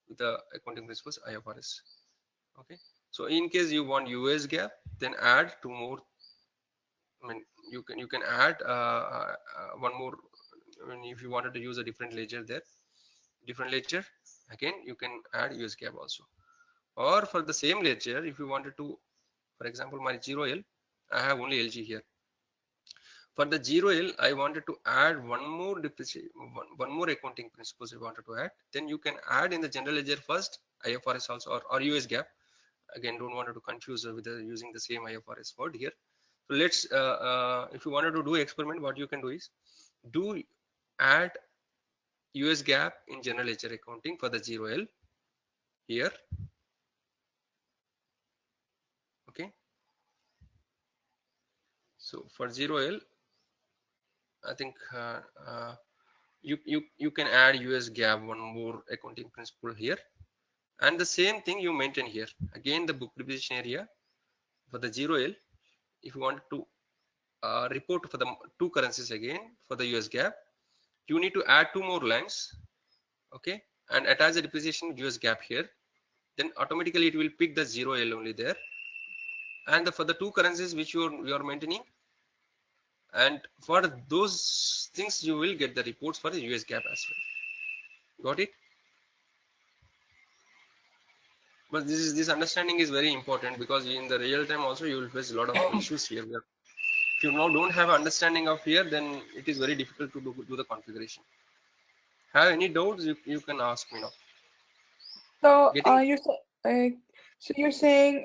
with the accounting principles IFRS. Okay, so in case you want US GAAP, then add two more. You can add one more. If you wanted to use a different ledger there, again you can add US GAAP also. Or for the same ledger, if you wanted to, for example, my 0L, I have only LG here. For the 0L, I wanted to add one more accounting principles I wanted to add. Then you can add in the general ledger first IFRS also, or US GAAP. Again, don't want to confuse with using the same IFRS word here. So let's if you wanted to do experiment, what you can do is add US GAAP in general ledger accounting for the 0L here. Okay, so for 0L, I think you can add US GAAP one more accounting principle here, and the same thing you maintain here. Again, the book depreciation area for the 0L, if you want to report for the two currencies again for the US GAAP, you need to add two more lines, okay, and attach the depreciation US GAAP here. Then automatically it will pick the 0L only there, and for the two currencies which you are maintaining, and for those things you will get the reports for the US GAAP as well. Got it? But this understanding is very important, because in the real time also you will face a lot of issues here. If you now don't have understanding of here, then it is very difficult to do the configuration. Have any doubts, you can ask me now. So Getting you're saying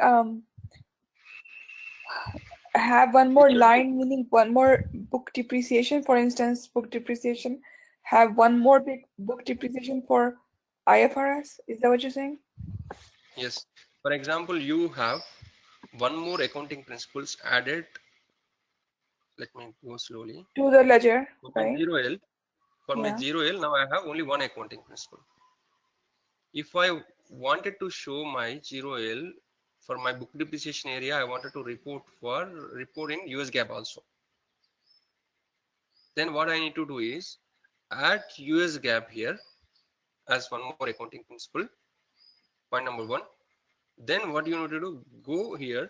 have one more line, meaning one more book depreciation. For instance, book depreciation, have one more big book depreciation for IFRS. Is that what you're saying? yes. For example, you have one more accounting principles added. Let me go slowly. To the ledger, For my right? 0L, Yeah. now I have only one accounting principle. If I wanted to show my 0L for my book depreciation area, I wanted to report in US GAAP also. Then what I need to do is add US GAAP here as one more accounting principle. Point number one. Then what you need to do, go here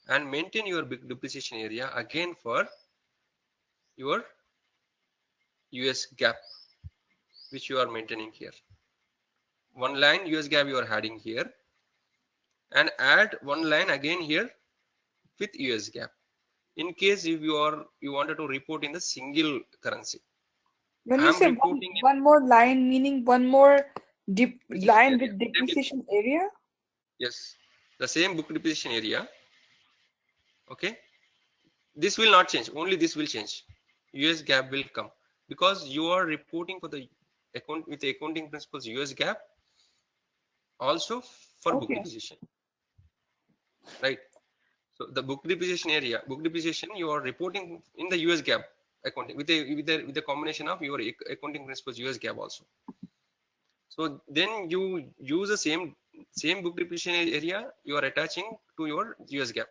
and maintain your big depreciation area again for your US GAAP, which you are maintaining here. One line US GAAP you are adding here, and add one line again here with US GAAP. In case if you wanted to report in the single currency, When I you am say reporting in one more line, meaning one more line with depreciation area? yes, the same book depreciation area. Okay, this will not change, only this will change. US GAAP will come because you are reporting for the account with the accounting principles US GAAP also for book Okay. depreciation, right? So the book depreciation area, book depreciation, you are reporting in the US GAAP accounting with the combination of your accounting principles US GAAP also. So then you use the same book depreciation area you are attaching to your US GAAP.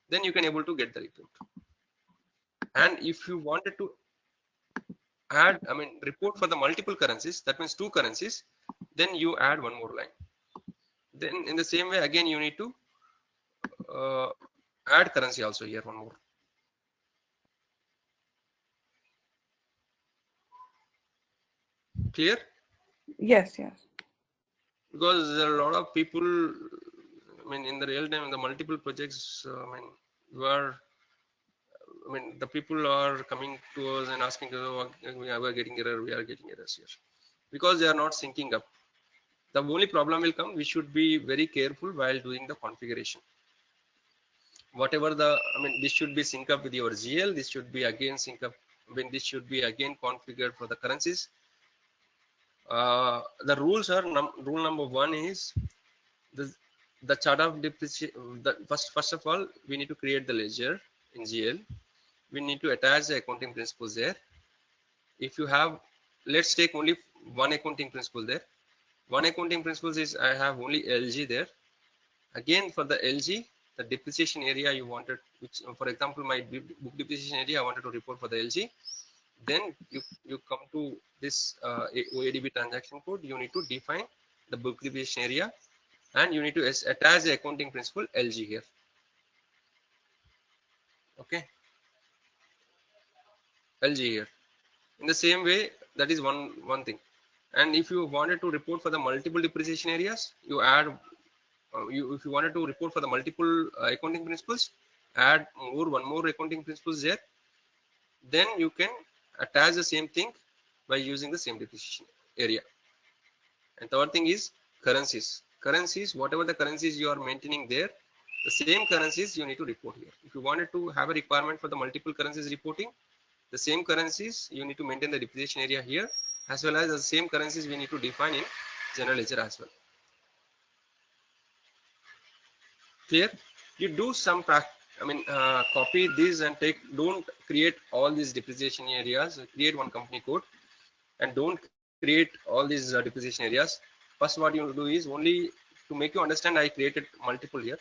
Then you can able to get the report. And if you wanted to add, I mean, report for the multiple currencies, that means 2 currencies, then you add one more line. Then in the same way, again, you need to add currency also here, one more. Clear? Yes, yes. Because there are a lot of people, I mean, in the real time, in the multiple projects, I mean, the people are coming to us and asking, oh, we are getting error, we are getting errors here, because they are not syncing up. The only problem will come, we should be very careful while doing the configuration. Whatever the, I mean, this should be sync up with your GL, this should be again sync up, I mean, this should be again configured for the currencies. The rules are, rule number 1 is the chart of depreciation. First of all, we need to create the ledger in GL. We need to attach the accounting principles there. If you have, let's take only one accounting principle there. One accounting principles is I have only LG there. Again, for the LG, the depreciation area you wanted, which for example, my book depreciation area I wanted to report for the LG. Then you come to this OSDB transaction code. You need to define the book depreciation area, and you need to attach the accounting principle LG here. Okay, LG here. In the same way, that is one thing. And if you wanted to report for the multiple depreciation areas, you add. If you wanted to report for the multiple accounting principles, add one more accounting principles there. Then you can attach the same thing by using the same depreciation area. And third thing is currencies. Currencies, whatever the currencies you are maintaining there, the same currencies you need to report here. If you wanted to have a requirement for the multiple currencies reporting, the same currencies you need to maintain the depreciation area here, as well as the same currencies we need to define in general ledger as well. Clear? You do some copy this and don't create all these depreciation areas. Create one company code and don't create all these depreciation areas. First, what you do is, only to make you understand, I created multiple here,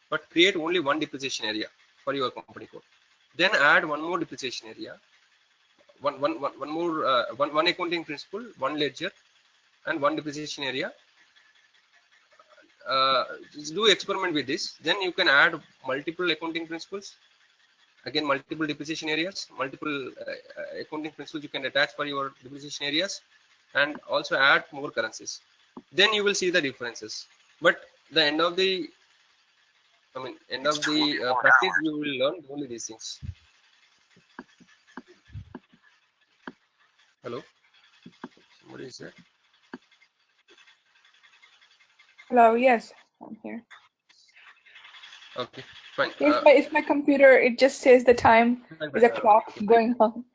but create only one depreciation area for your company code. Then add one more depreciation area, one accounting principle, one ledger, and one depreciation area. Do experiment with this. Then you can add multiple accounting principles, again multiple depreciation areas, multiple accounting principles you can attach for your depreciation areas, and also add more currencies. Then you will see the differences. But the end of the practice, you will learn only these things. Hello, somebody is there? Hello, yes, I'm here. Okay, fine. It's my computer. It just says the time. There's a clock going on.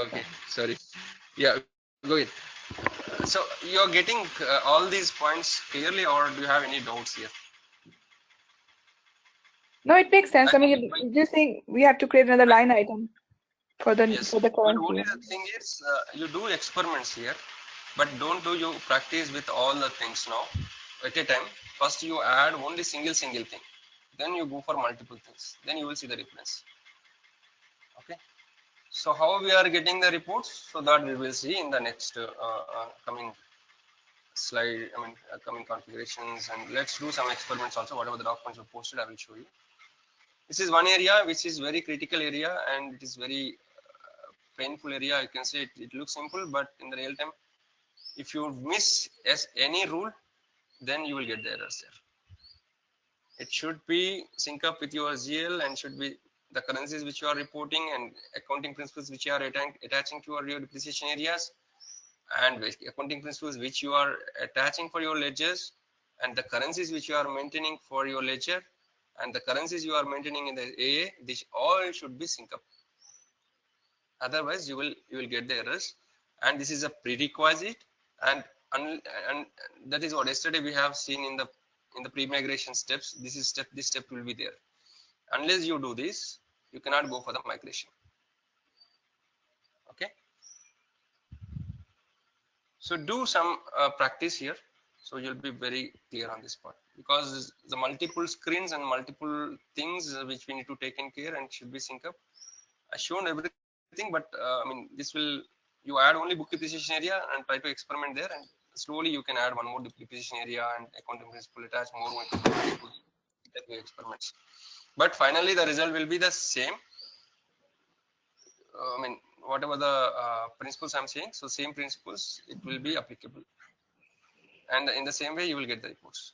Okay, sorry. Yeah, go ahead. So you're getting all these points clearly, or do you have any doubts here? No, it makes sense. I mean, just saying we have to create another line item for the Yes, for the but currency. only the thing is, you do experiments here, but don't do you practice with all the things now at a time. First, you add only single thing, then you go for multiple things. Then you will see the difference. Okay. So how we are getting the reports? So that we will see in the next coming slide. I mean, coming configurations, and let's do some experiments also. Whatever the documents are posted, I will show you. This is one area which is very critical area, and it is very painful area. I can say it looks simple, but in the real time, if you miss any rule, then you will get the errors there. It should be sync up with your GL, and should be the currencies which you are reporting and accounting principles which you are attaching to your depreciation areas, and accounting principles which you are attaching for your ledgers, and the currencies which you are maintaining for your ledger and the currencies you are maintaining in the AA, this all should be sync up. Otherwise you will get the errors, and this is a prerequisite, and and that is what yesterday we have seen in the pre-migration steps. This step will be there. Unless you do this, you cannot go for the migration. Okay, so do some practice here, so you'll be very clear on this part, because the multiple screens and multiple things which we need to take in care and should be sync up. I shown everything, but I mean, this will, you add only book depreciation area and try to experiment there, and slowly you can add one more depreciation area and accounting principle, attach more multiples, that way experiments. But finally the result will be the same. I mean, whatever the principles I'm saying, so same principles, it will be applicable, and in the same way you will get the reports.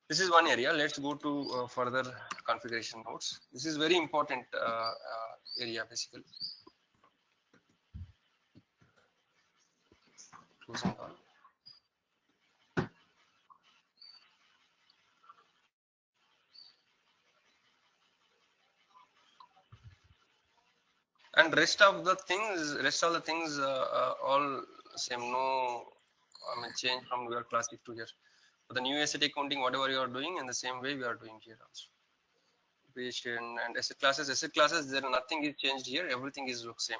This is one area. Let's go to further configuration nodes. This is very important area basically. Closing all. And rest of the things all same, no I mean change from your classic to here. For the new asset accounting, whatever you are doing, in the same way we are doing here also. Depreciation and asset classes, there nothing is changed here, everything is look same.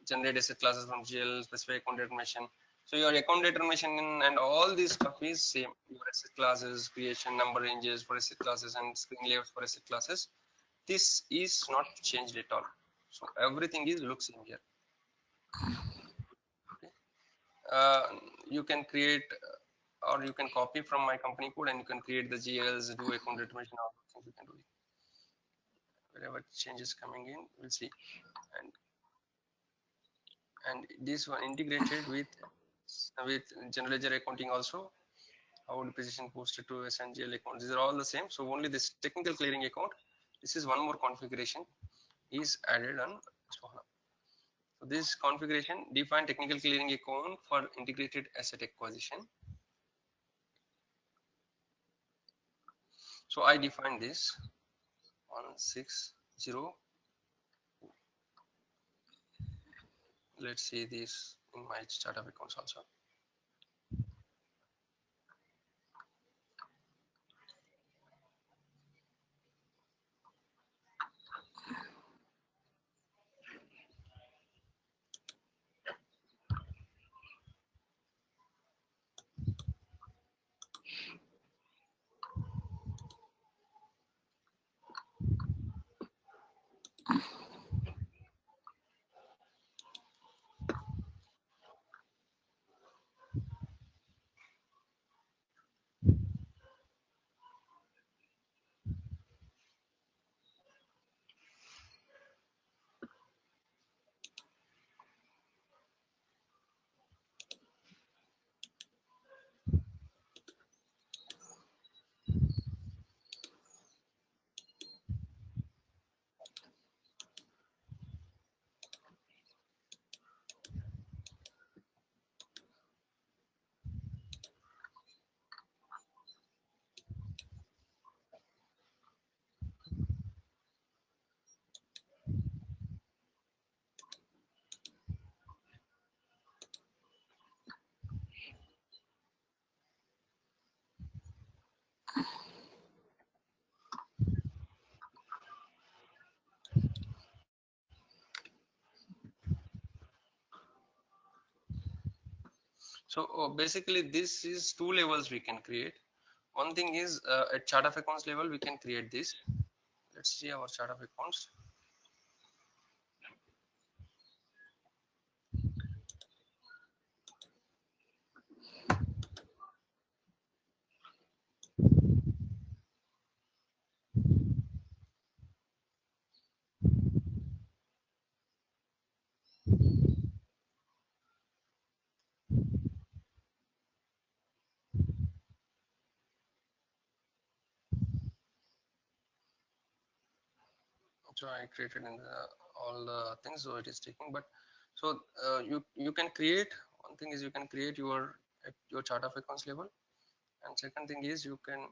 Generate asset classes from GL, specify account determination. So your account determination and all this stuff is same. Your asset classes, creation, number ranges for asset classes, and screen layouts for asset classes, this is not changed at all. So everything is looks same here. Okay. You can create or you can copy from my company code, and you can create the GLs, do account determination, all those things you can do it. Wherever changes coming in, we'll see. And this one integrated with general ledger accounting also. How depreciation posted to SNGL account, these are all the same. So only this technical clearing account, this is one more configuration is added on S4HANA. So this configuration, define technical clearing account for integrated asset acquisition. So I define this 160. Let's see this in my chart of accounts also. So basically this is two levels we can create. One thing is at chart of accounts level we can create this. Let's see our chart of accounts. So I created in the, all the things, so it is taking. But so you can create, one thing is you can create your at your chart of accounts level. And second thing is you can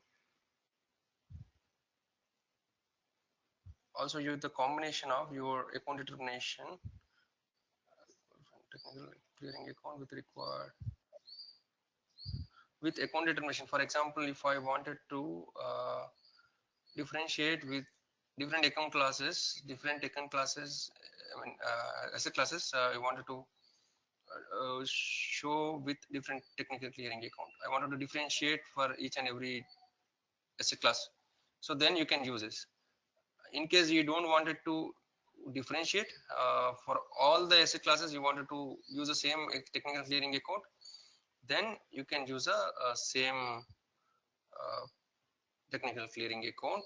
also use the combination of your account determination, technical clearing account with required with account determination. For example, if I wanted to differentiate with different account classes, I mean asset classes, I wanted to show with different technical clearing account. I wanted to differentiate for each and every asset class. So then you can use this. In case you don't want it to differentiate for all the asset classes, you wanted to use the same technical clearing account, then you can use a same technical clearing account.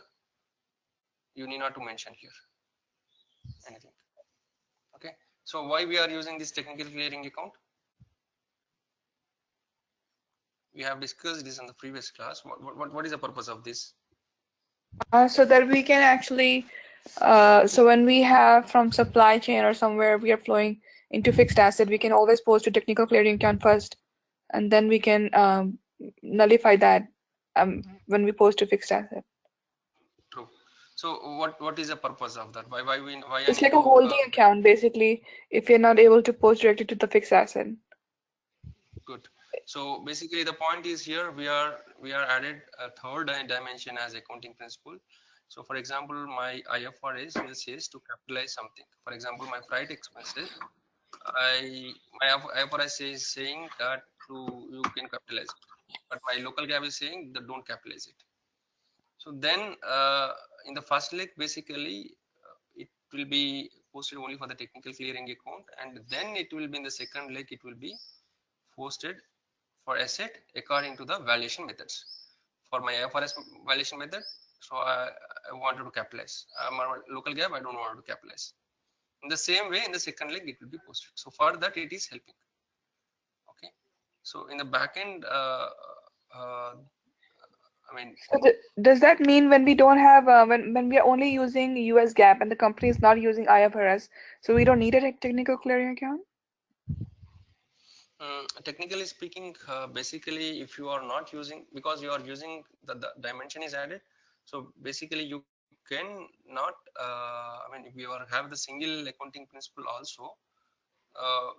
You need not to mention here anything. Okay, so why we are using this technical clearing account? We have discussed this in the previous class. What is the purpose of this? So that we can actually, so when we have from supply chain or somewhere we are flowing into fixed asset, we can always post a technical clearing account first, and then we can nullify that when we post a fixed asset. True. So what is the purpose of that? Why I It's need like a to holding account basically, if you're not able to post directly to the fixed asset. good. So basically the point is here we are added a third dimension as accounting principle. So for example, my IFRS will says to capitalize something. For example, my freight expenses, my IFRS is saying that you can capitalize it, but my local GAAP is saying that don't capitalize it. So then in the first leg, basically it will be posted only for the technical clearing account, and then it will be in the second leg, it will be posted for asset according to the valuation methods. For my IFRS valuation method, so I wanted to capitalize. My local GAAP, I don't want to capitalize. In the same way, in the second leg, it will be posted. So for that, it is helping. Okay. So in the back end, I mean, So does that mean when we don't have when we are only using US GAAP and the company is not using IFRS, so we don't need a technical clearing account? technically speaking, basically, if you are not using, because you are using the dimension is added, so basically you can not. I mean, if you are have the single accounting principle also,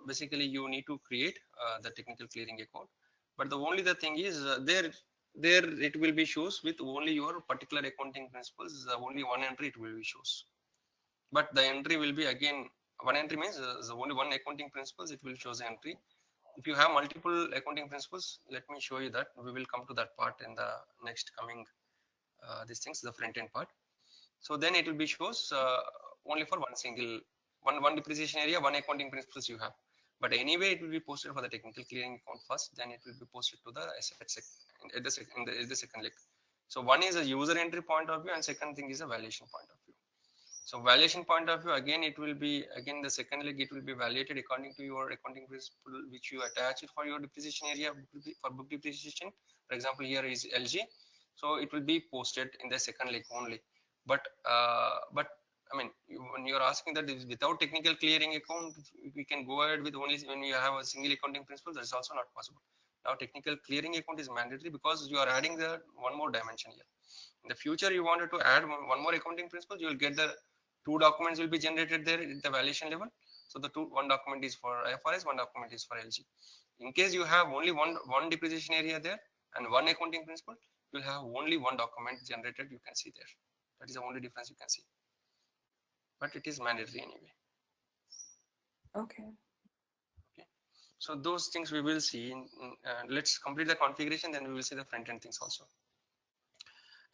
basically you need to create the technical clearing account. But the only the thing is there it will be shows with only your particular accounting principles. Only one entry it will be shows, but the entry will be again one entry means the only one accounting principles it will shows the entry. If you have multiple accounting principles, let me show you that. We will come to that part in the next coming these things, the front end part. So then it will be shows only for one single one depreciation area, one accounting principles you have. But anyway, it will be posted for the technical clearing account first, then it will be posted to the asset at the second leg. So one is a user entry point of view, and second thing is a valuation point of view. So valuation point of view, again it will be again the second leg, it will be valuated according to your accounting principle which you attach it for your depreciation area for book depreciation. For example, here is LG, so it will be posted in the second leg only. But I mean, when you are asking that without technical clearing account we can go ahead with only when you have a single accounting principle, that's also not possible. Now technical clearing account is mandatory because you are adding the one more dimension here. In the future you wanted to add one more accounting principle, you will get the two documents will be generated there at the valuation level. So the one document is for IFRS, one document is for LG. In case you have only one depreciation area there and one accounting principle, you will have only one document generated, you can see there. That is the only difference you can see, but it is mandatory anyway. Okay. Okay, so those things we will see let's complete the configuration, then we will see the front end things also.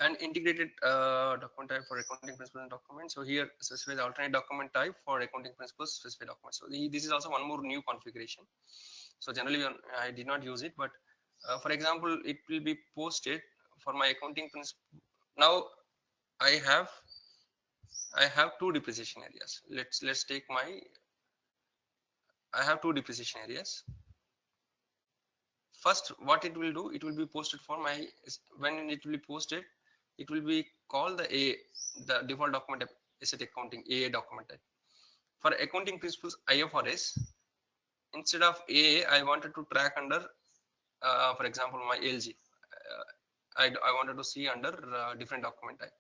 And integrated document type for accounting principles and documents. So here specify the alternate document type for accounting principles, specify documents. So this is also one more new configuration. So generally I did not use it, but for example, it will be posted for my accounting principle. Now I have two depreciation areas. Let's take I have two depreciation areas. First, what it will do, it will be posted for my, when it will be posted, it will be called the default document type, asset accounting AA document type. For accounting principles IFRS, instead of AA, I wanted to track under for example, my LG, I wanted to see under different document type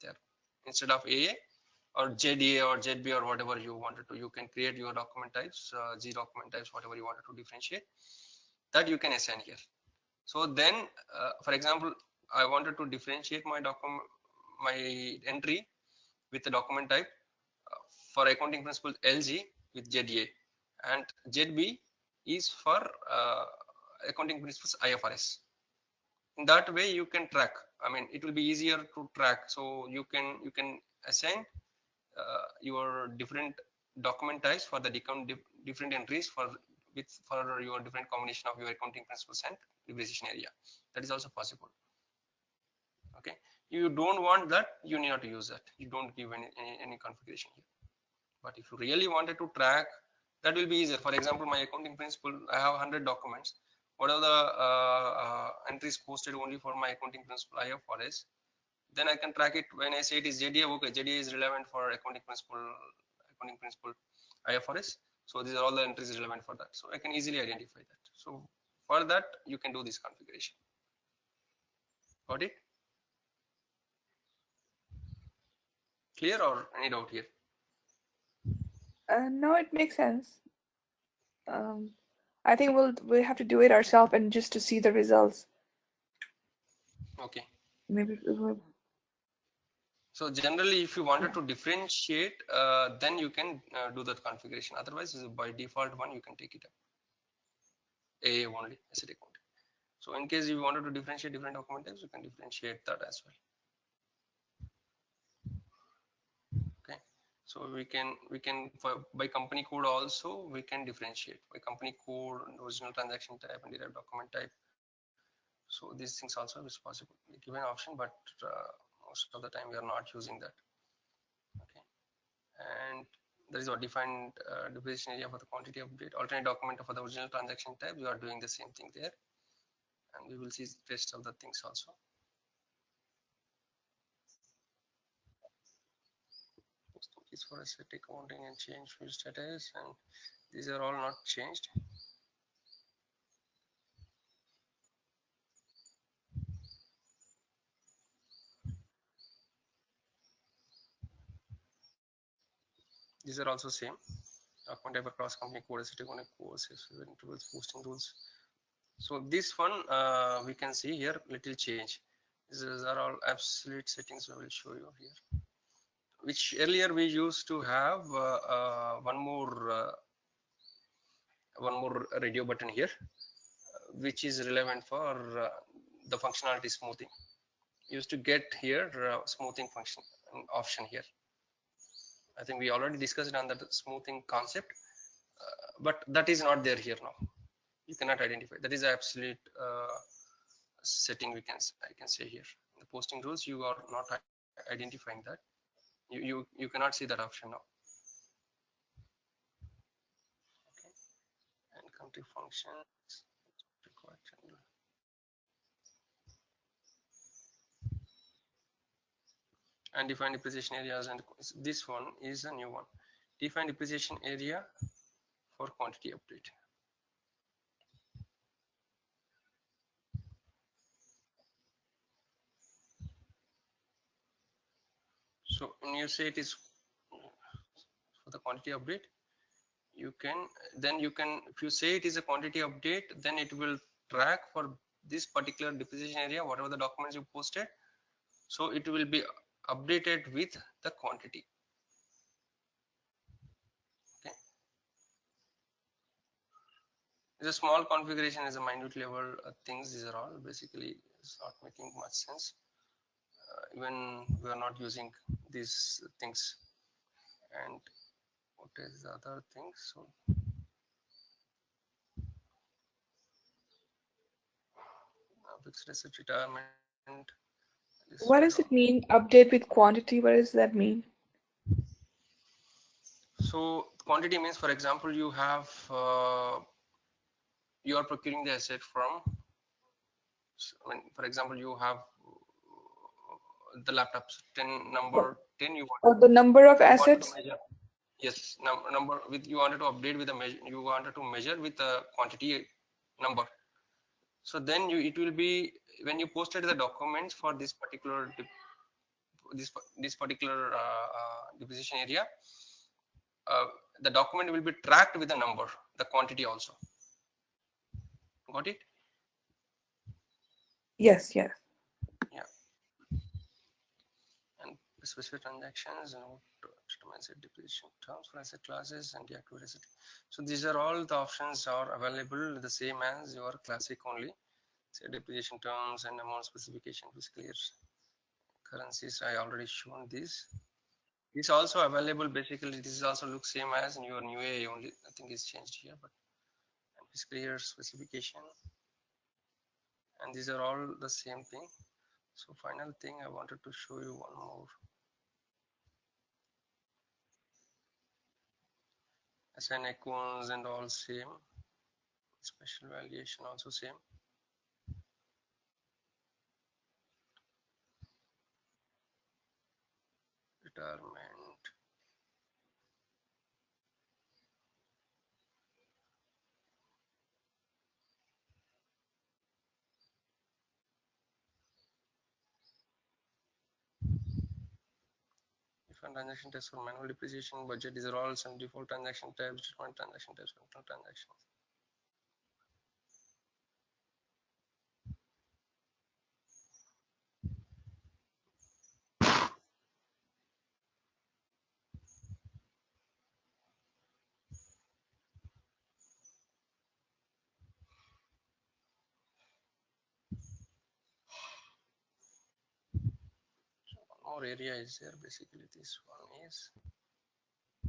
there. Instead of AA or JDA or ZB or whatever you wanted to, you can create your document types, G document types, whatever you wanted to differentiate, that you can assign here. So then, for example, I wanted to differentiate my document, my entry with the document type for accounting principles LG with ZA, and ZB is for accounting principles IFRS. In that way, you can track. I mean, it will be easier to track. So you can assign your different document types for the different entries for your different combination of your accounting principles and depreciation area. That is also possible. Okay, you don't want that, you need not to use that. You don't give any configuration here. But if you really wanted to track, that will be easier. For example, my accounting principle, I have 100 documents. What are the entries posted only for my accounting principle IFRS? Then I can track it. When I say it is JDA, okay, JDA is relevant for accounting principle IFRS. So these are all the entries relevant for that. So I can easily identify that. So for that, you can do this configuration. Got it? Clear or any doubt here? No, it makes sense. I think we'll have to do it ourselves and just to see the results. Okay. Maybe we will. So generally, if you wanted to differentiate, then you can do that configuration. Otherwise, by default one, you can take it up. AA only, asset account. So in case you wanted to differentiate different document types, you can differentiate that as well. Okay. So we can by company code also we can differentiate by company code, original transaction type, and derived document type. So these things also is possible. We give an option, but most of the time we are not using that. Okay. And there is what defined depreciation area for the quantity update, alternate document for the original transaction type. We are doing the same thing there, and we will see the rest of the things also. Is for asset accounting and change field status, and these are all not changed. These are also same. Document type across company code, asset accounting codes, intervals, posting rules. So this one we can see here little change. These are all absolute settings. I will show you here. Which earlier we used to have one more radio button here, which is relevant for the functionality smoothing. Used to get here smoothing function option here. I think we already discussed on that smoothing concept, but that is not there here now. You cannot identify. That is absolute setting I can say here. The posting rules, you are not identifying that. You cannot see that option now. Okay. And country functions required general. And define depreciation areas, and this one is a new one. Define depreciation area for quantity update. So when you say it is for the quantity update, you can if you say it is a quantity update, then it will track for this particular depreciation area whatever the documents you posted. So it will be updated with the quantity. Okay. It's a small configuration, is a minute level things. These are all basically it's not making much sense. Even we are not using these things. And what is the other thing? So fixed asset retirement. What does it mean? Update with quantity. What does that mean? So quantity means, for example, you have you are procuring the asset from. For example, you have the laptops 10 number 10 you want. Or the number of assets. Yes, number with you wanted to update with a measure. You wanted to measure with a quantity number. So then it will be when you posted the documents for this particular this particular deposition area, uh, the document will be tracked with the number, the quantity also. Got it? Yes, yes. Yeah. And specific transactions, customize depreciation terms for asset classes and deactivate asset. So these are all the options are available the same as your classic only. Say depreciation terms and amount specification, fiscal years, currencies. I already shown this. This also available. Basically, this is also looks same as in your new A only. Nothing is changed here, but and fiscal year specification, and these are all the same thing. So final thing I wanted to show you one more. Assign accounts and all same. Special valuation also same. Retirement. Different transaction types for manual depreciation, budget. These are all some default transaction types, different transaction types, different transactions. One more area is there. Basically, this one is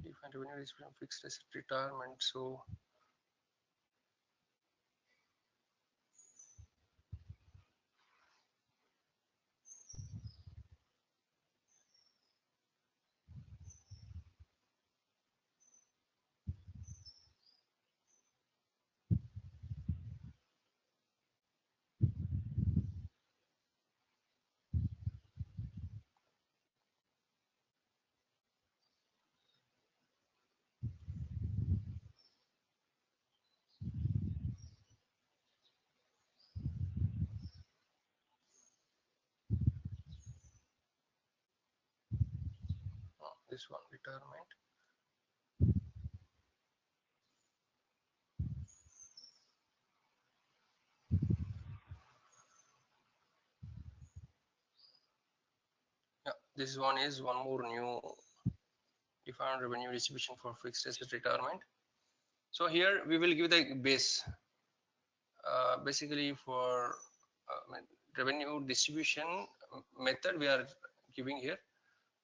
defined revenue is from fixed asset retirement. So this one retirement. Yeah, this one is one more new defined revenue distribution for fixed asset retirement. So here we will give the base. Basically for revenue distribution method we are giving here.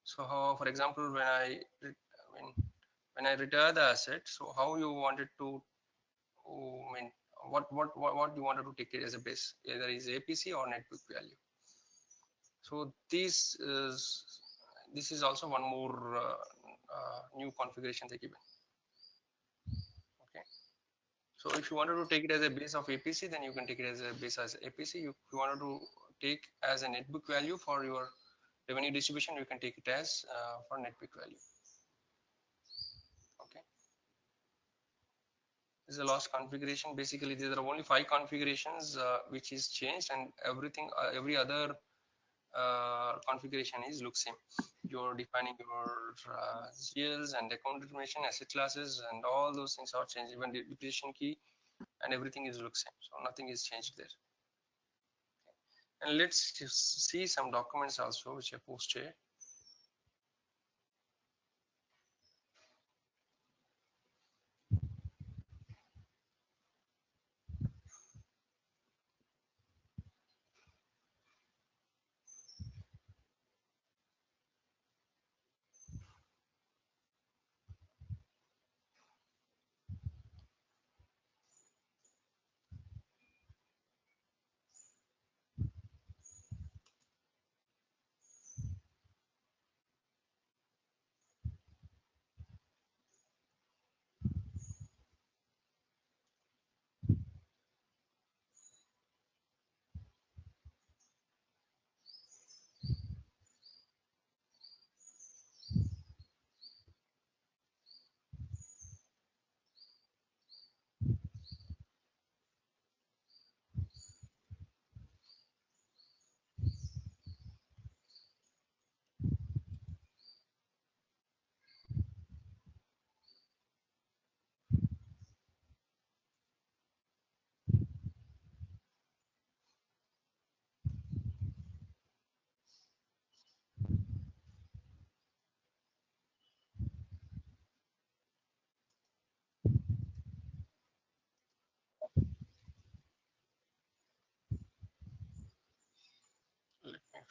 So how, for example, when I retire the asset, so how you wanted to, I mean, what you wanted to take it as a base, either is APC or net book value. So this is also one more new configuration they given. Okay. So if you wanted to take it as a base of APC, then you can take it as a base as APC. If you wanted to take as a net book value for your revenue distribution, you can take it as for net book value. Okay. This is the last configuration. Basically, there are only 5 configurations which is changed, and everything, every other configuration is looks same. You're defining your GLs and account information, asset classes, and all those things are changed. Even the depreciation key and everything is looks same. So nothing is changed there. And let's just see some documents also which I posted.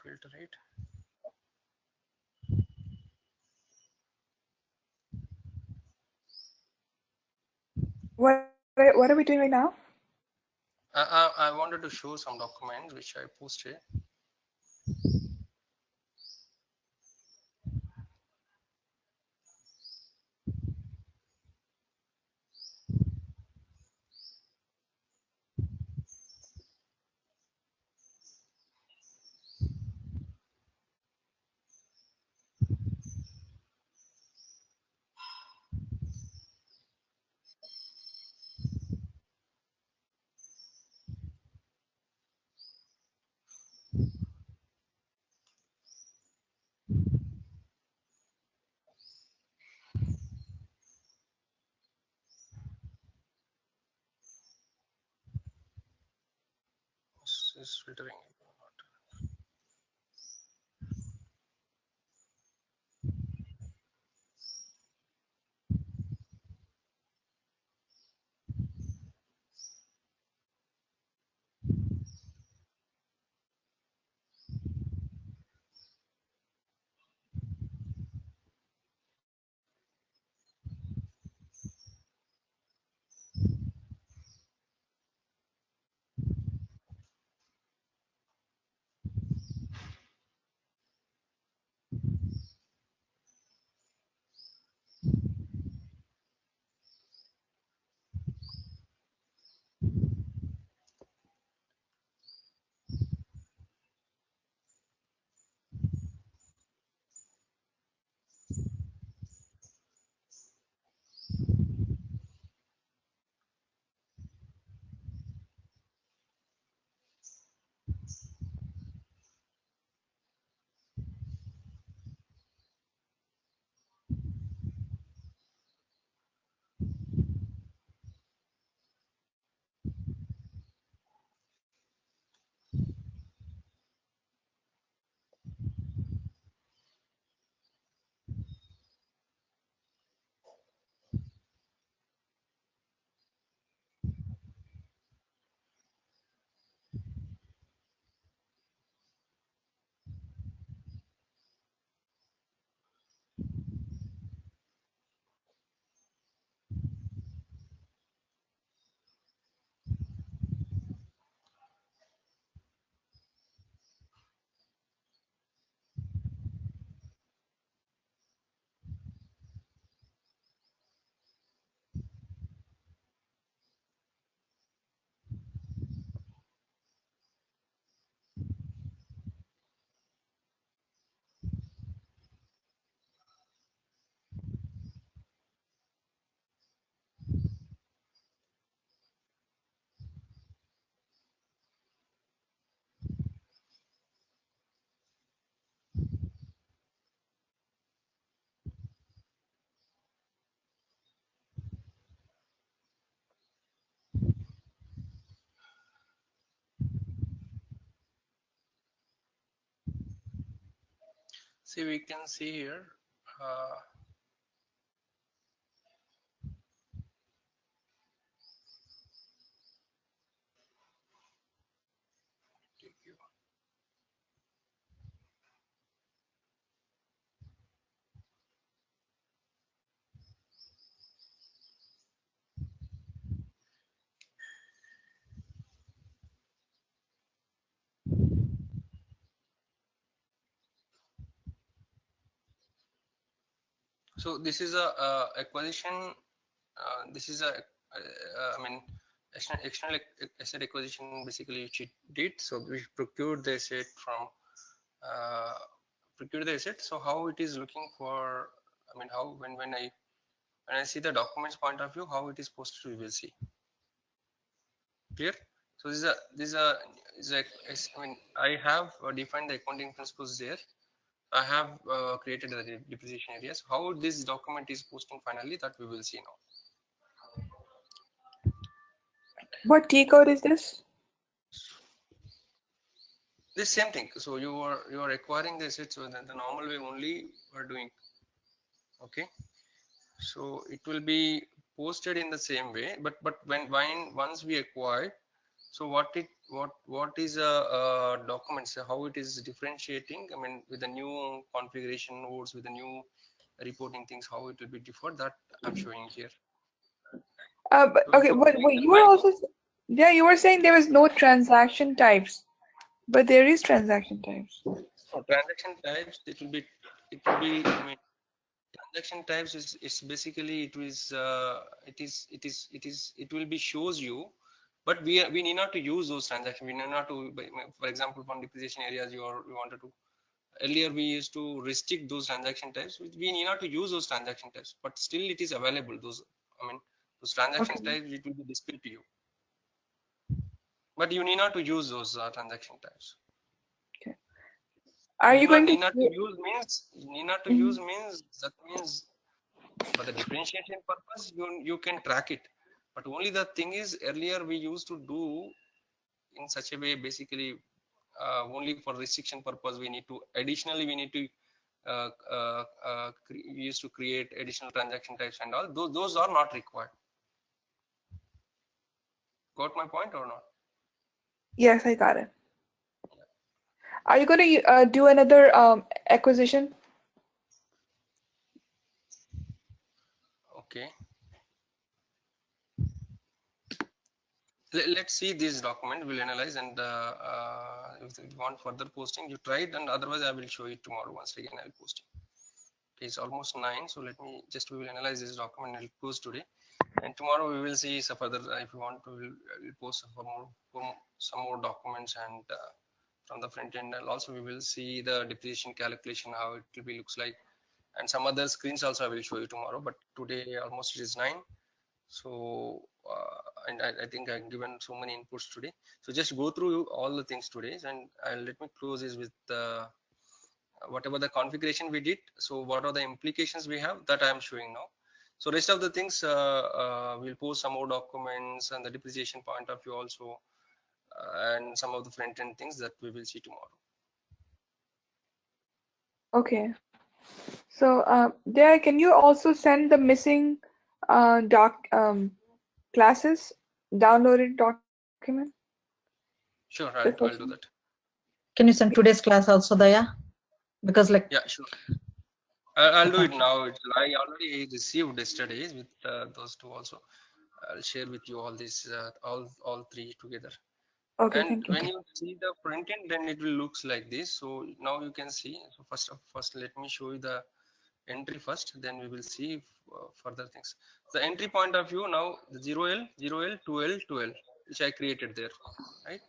filter it. What are we doing right now? I wanted to show some documents which I posted. This is filtering. See, we can see here. So this is a acquisition. This is a I mean external asset acquisition basically which it did. So we procured the asset from procure the asset. So how it is looking for, I mean how when I see the documents point of view, how it is posted, we will see. Clear? So I mean I have defined the accounting principles there. I have created the depreciation areas. How this document is posting finally, that we will see now. What T code is this? This same thing. So you are acquiring the assets, so the normal way only we're doing. Okay. So it will be posted in the same way, but when once we acquire, So what is documents, how it is differentiating, I mean, with the new configuration nodes, with the new reporting things, how it will be different, that I'm showing here. So if Okay, you're but doing the you were also, yeah, you were saying there was no transaction types, but there is transaction types. transaction types, I mean, transaction types is, it's basically, it will be shows you, but we need not to use those transactions. We need not to, for example, from depreciation areas, you wanted to, earlier we used to restrict those transaction types. We need not to use those transaction types, but still it is available. Those, I mean, those transaction Okay. types, it will be displayed to you, but you need not to use those transaction types. Okay. Are you going to? Need not to use means, Mhm. that means for the differentiation purpose, you can track it. But only the thing is, earlier we used to do in such a way, basically, only for restriction purpose, we need to, additionally we need to we used to create additional transaction types and all. Those are not required. Got my point or not? Yes, I got it. Are you going to do another acquisition? Okay. Let's see this document. We'll analyze, and if you want further posting, you try it, and otherwise I will show it tomorrow. Once again, I'll post it. Okay, it's almost 9, so let me just, we will analyze this document and I'll post today, and tomorrow we will see some further. If you want to, we'll post some more documents, and from the front end, and also we will see the depreciation calculation, how it will be looks like, and some other screens also I will show you tomorrow. But today almost it is 9, so and I think I've given so many inputs today, so just go through all the things today, and let me close this with whatever the configuration we did. So what are the implications we have, that I am showing now. So rest of the things, we'll post some more documents and the depreciation point of view also, and some of the front end things that we will see tomorrow. Okay. So, there, can you also send the missing classes downloaded document? Sure, That's I'll also. do that. Can you send today's class also, Daya? Because like, Yeah, sure. I'll do okay. it now. I already received yesterday's with those two also. I'll share with you all these, all three together. Okay, And thank you. when you see the front end, then it will looks like this. So now you can see. So first let me show you the entry first, then we will see further things. The entry point of view, now the 0L, 0L, 2L, 2L, which I created there, right?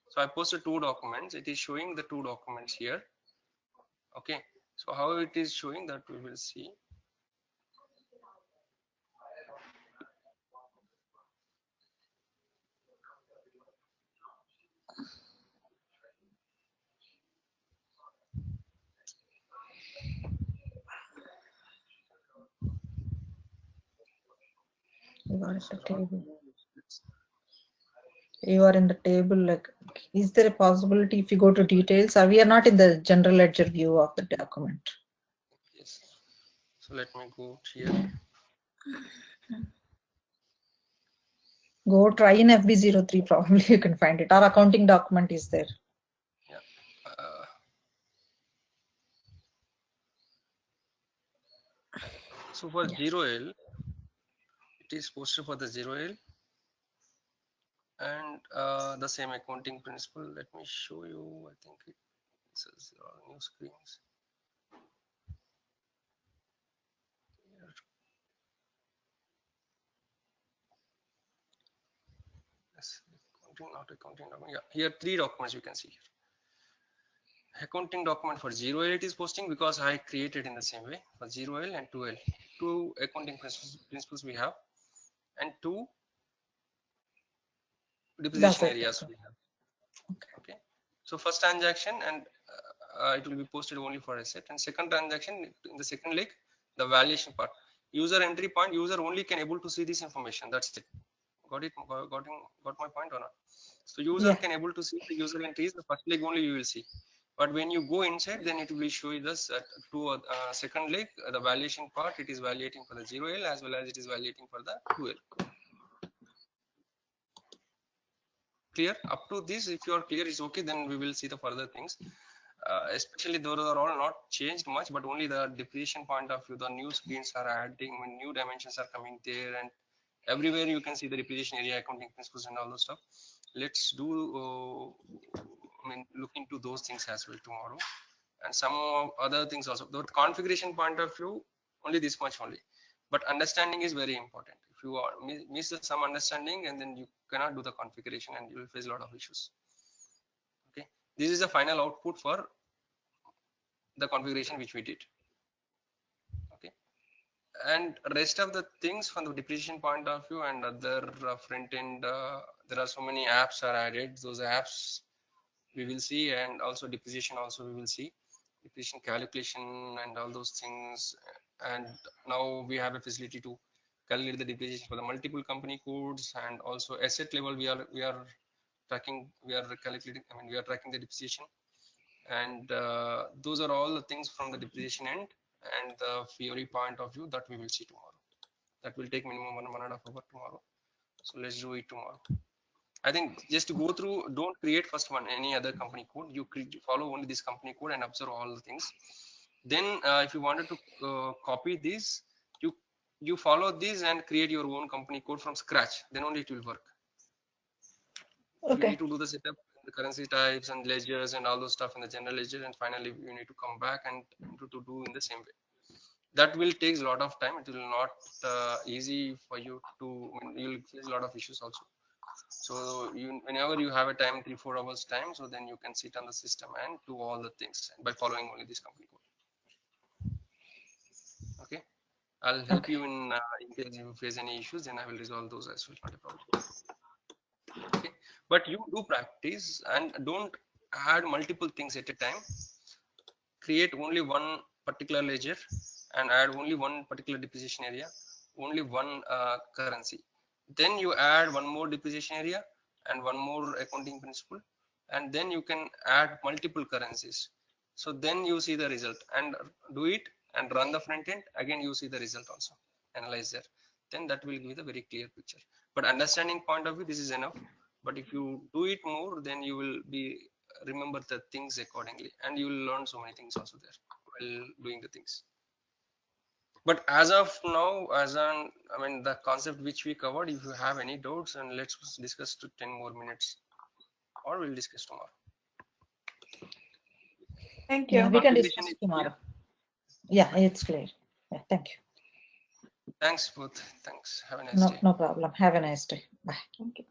So I posted 2 documents. It is showing the 2 documents here. Okay, so how it is showing, that we will see. You are in So the table. You are in the table. Like, is there a possibility if you go to details? Or we are not in the general ledger view of the document. yes, so let me go here. Go try in FB03. Probably you can find it. Our accounting document is there. Yeah. So for 0L, it is posted for the 0L, and the same accounting principle. Let me show you. I think it says new screens. Yes, accounting, not accounting document. Yeah, here 3 documents you can see here. Accounting document for 0L it is posting, because I created in the same way for 0L and 2L. 2 accounting principles we have, and 2 That's depreciation it. areas we have. Okay, so first transaction, and it will be posted only for asset, and second transaction in the second leg, the valuation part. User entry point, user only can able to see this information. That's it. Got it? Got my point or not? So user Yeah. can able to see the user entries. The first leg only you will see, but when you go inside, then it will show you this second leg, the valuation part. It is valuating for the 0L as well as it is valuating for the 2L. clear? Up to this, if you are clear, is okay. Then we will see the further things. Especially those are all not changed much, but only the depreciation point of view, the new screens are adding, when new dimensions are coming there, and everywhere you can see the depreciation area, accounting principles, and all those stuff. Let's do look into those things as well tomorrow, and some other things also. The configuration point of view, only this much only, but understanding is very important. If you are miss some understanding, and then you cannot do the configuration, and you will face a lot of issues. Okay, this is the final output for the configuration which we did. Okay, and rest of the things from the depreciation point of view and other front end, there are so many apps are added. Those apps we will see, and also depreciation also we will see, depreciation calculation and all those things. And now we have a facility to calculate the depreciation for the multiple company codes, and also asset level we are tracking, we are calculating, we are tracking the depreciation. And those are all the things from the depreciation end and the fiori point of view that we will see tomorrow. That will take minimum 1.5 hours tomorrow. So let's do it tomorrow. I think just to go through, don't create first one any other company code. You follow only this company code and observe all the things. Then if you wanted to copy this, you follow this and create your own company code from scratch. Then only it will work. Okay. You need to do the setup, the currency types and ledgers and all those stuff in the general ledger, and finally you need to come back and to do in the same way. That will take a lot of time. It will not easy for you to, you'll face a lot of issues also. So whenever you have a time, 3-4 hours time, so then you can sit on the system and do all the things by following only this company code. Okay, I'll help you in case you face any issues, then I will resolve those as well, not a problem. Okay, but you do practice and don't add multiple things at a time. Create only one particular ledger and add only one particular depreciation area, only one currency. Then you add one more depreciation area and one more accounting principle, and then you can add multiple currencies. So then you see the result, and do it and run the front end again, you see the result also, analyze there. Then that will give a very clear picture. But understanding point of view, this is enough. But if you do it more, then you will be remember the things accordingly, and you will learn so many things also there while doing the things. But as of now, the concept which we covered, if you have any doubts, and let's discuss to 10 more minutes, or we'll discuss tomorrow. Thank you. Yeah, we can discuss tomorrow. Yeah, it's clear. Yeah, thank you. Thanks both. Thanks. Have a nice day. No problem. Have a nice day. Bye. Thank you.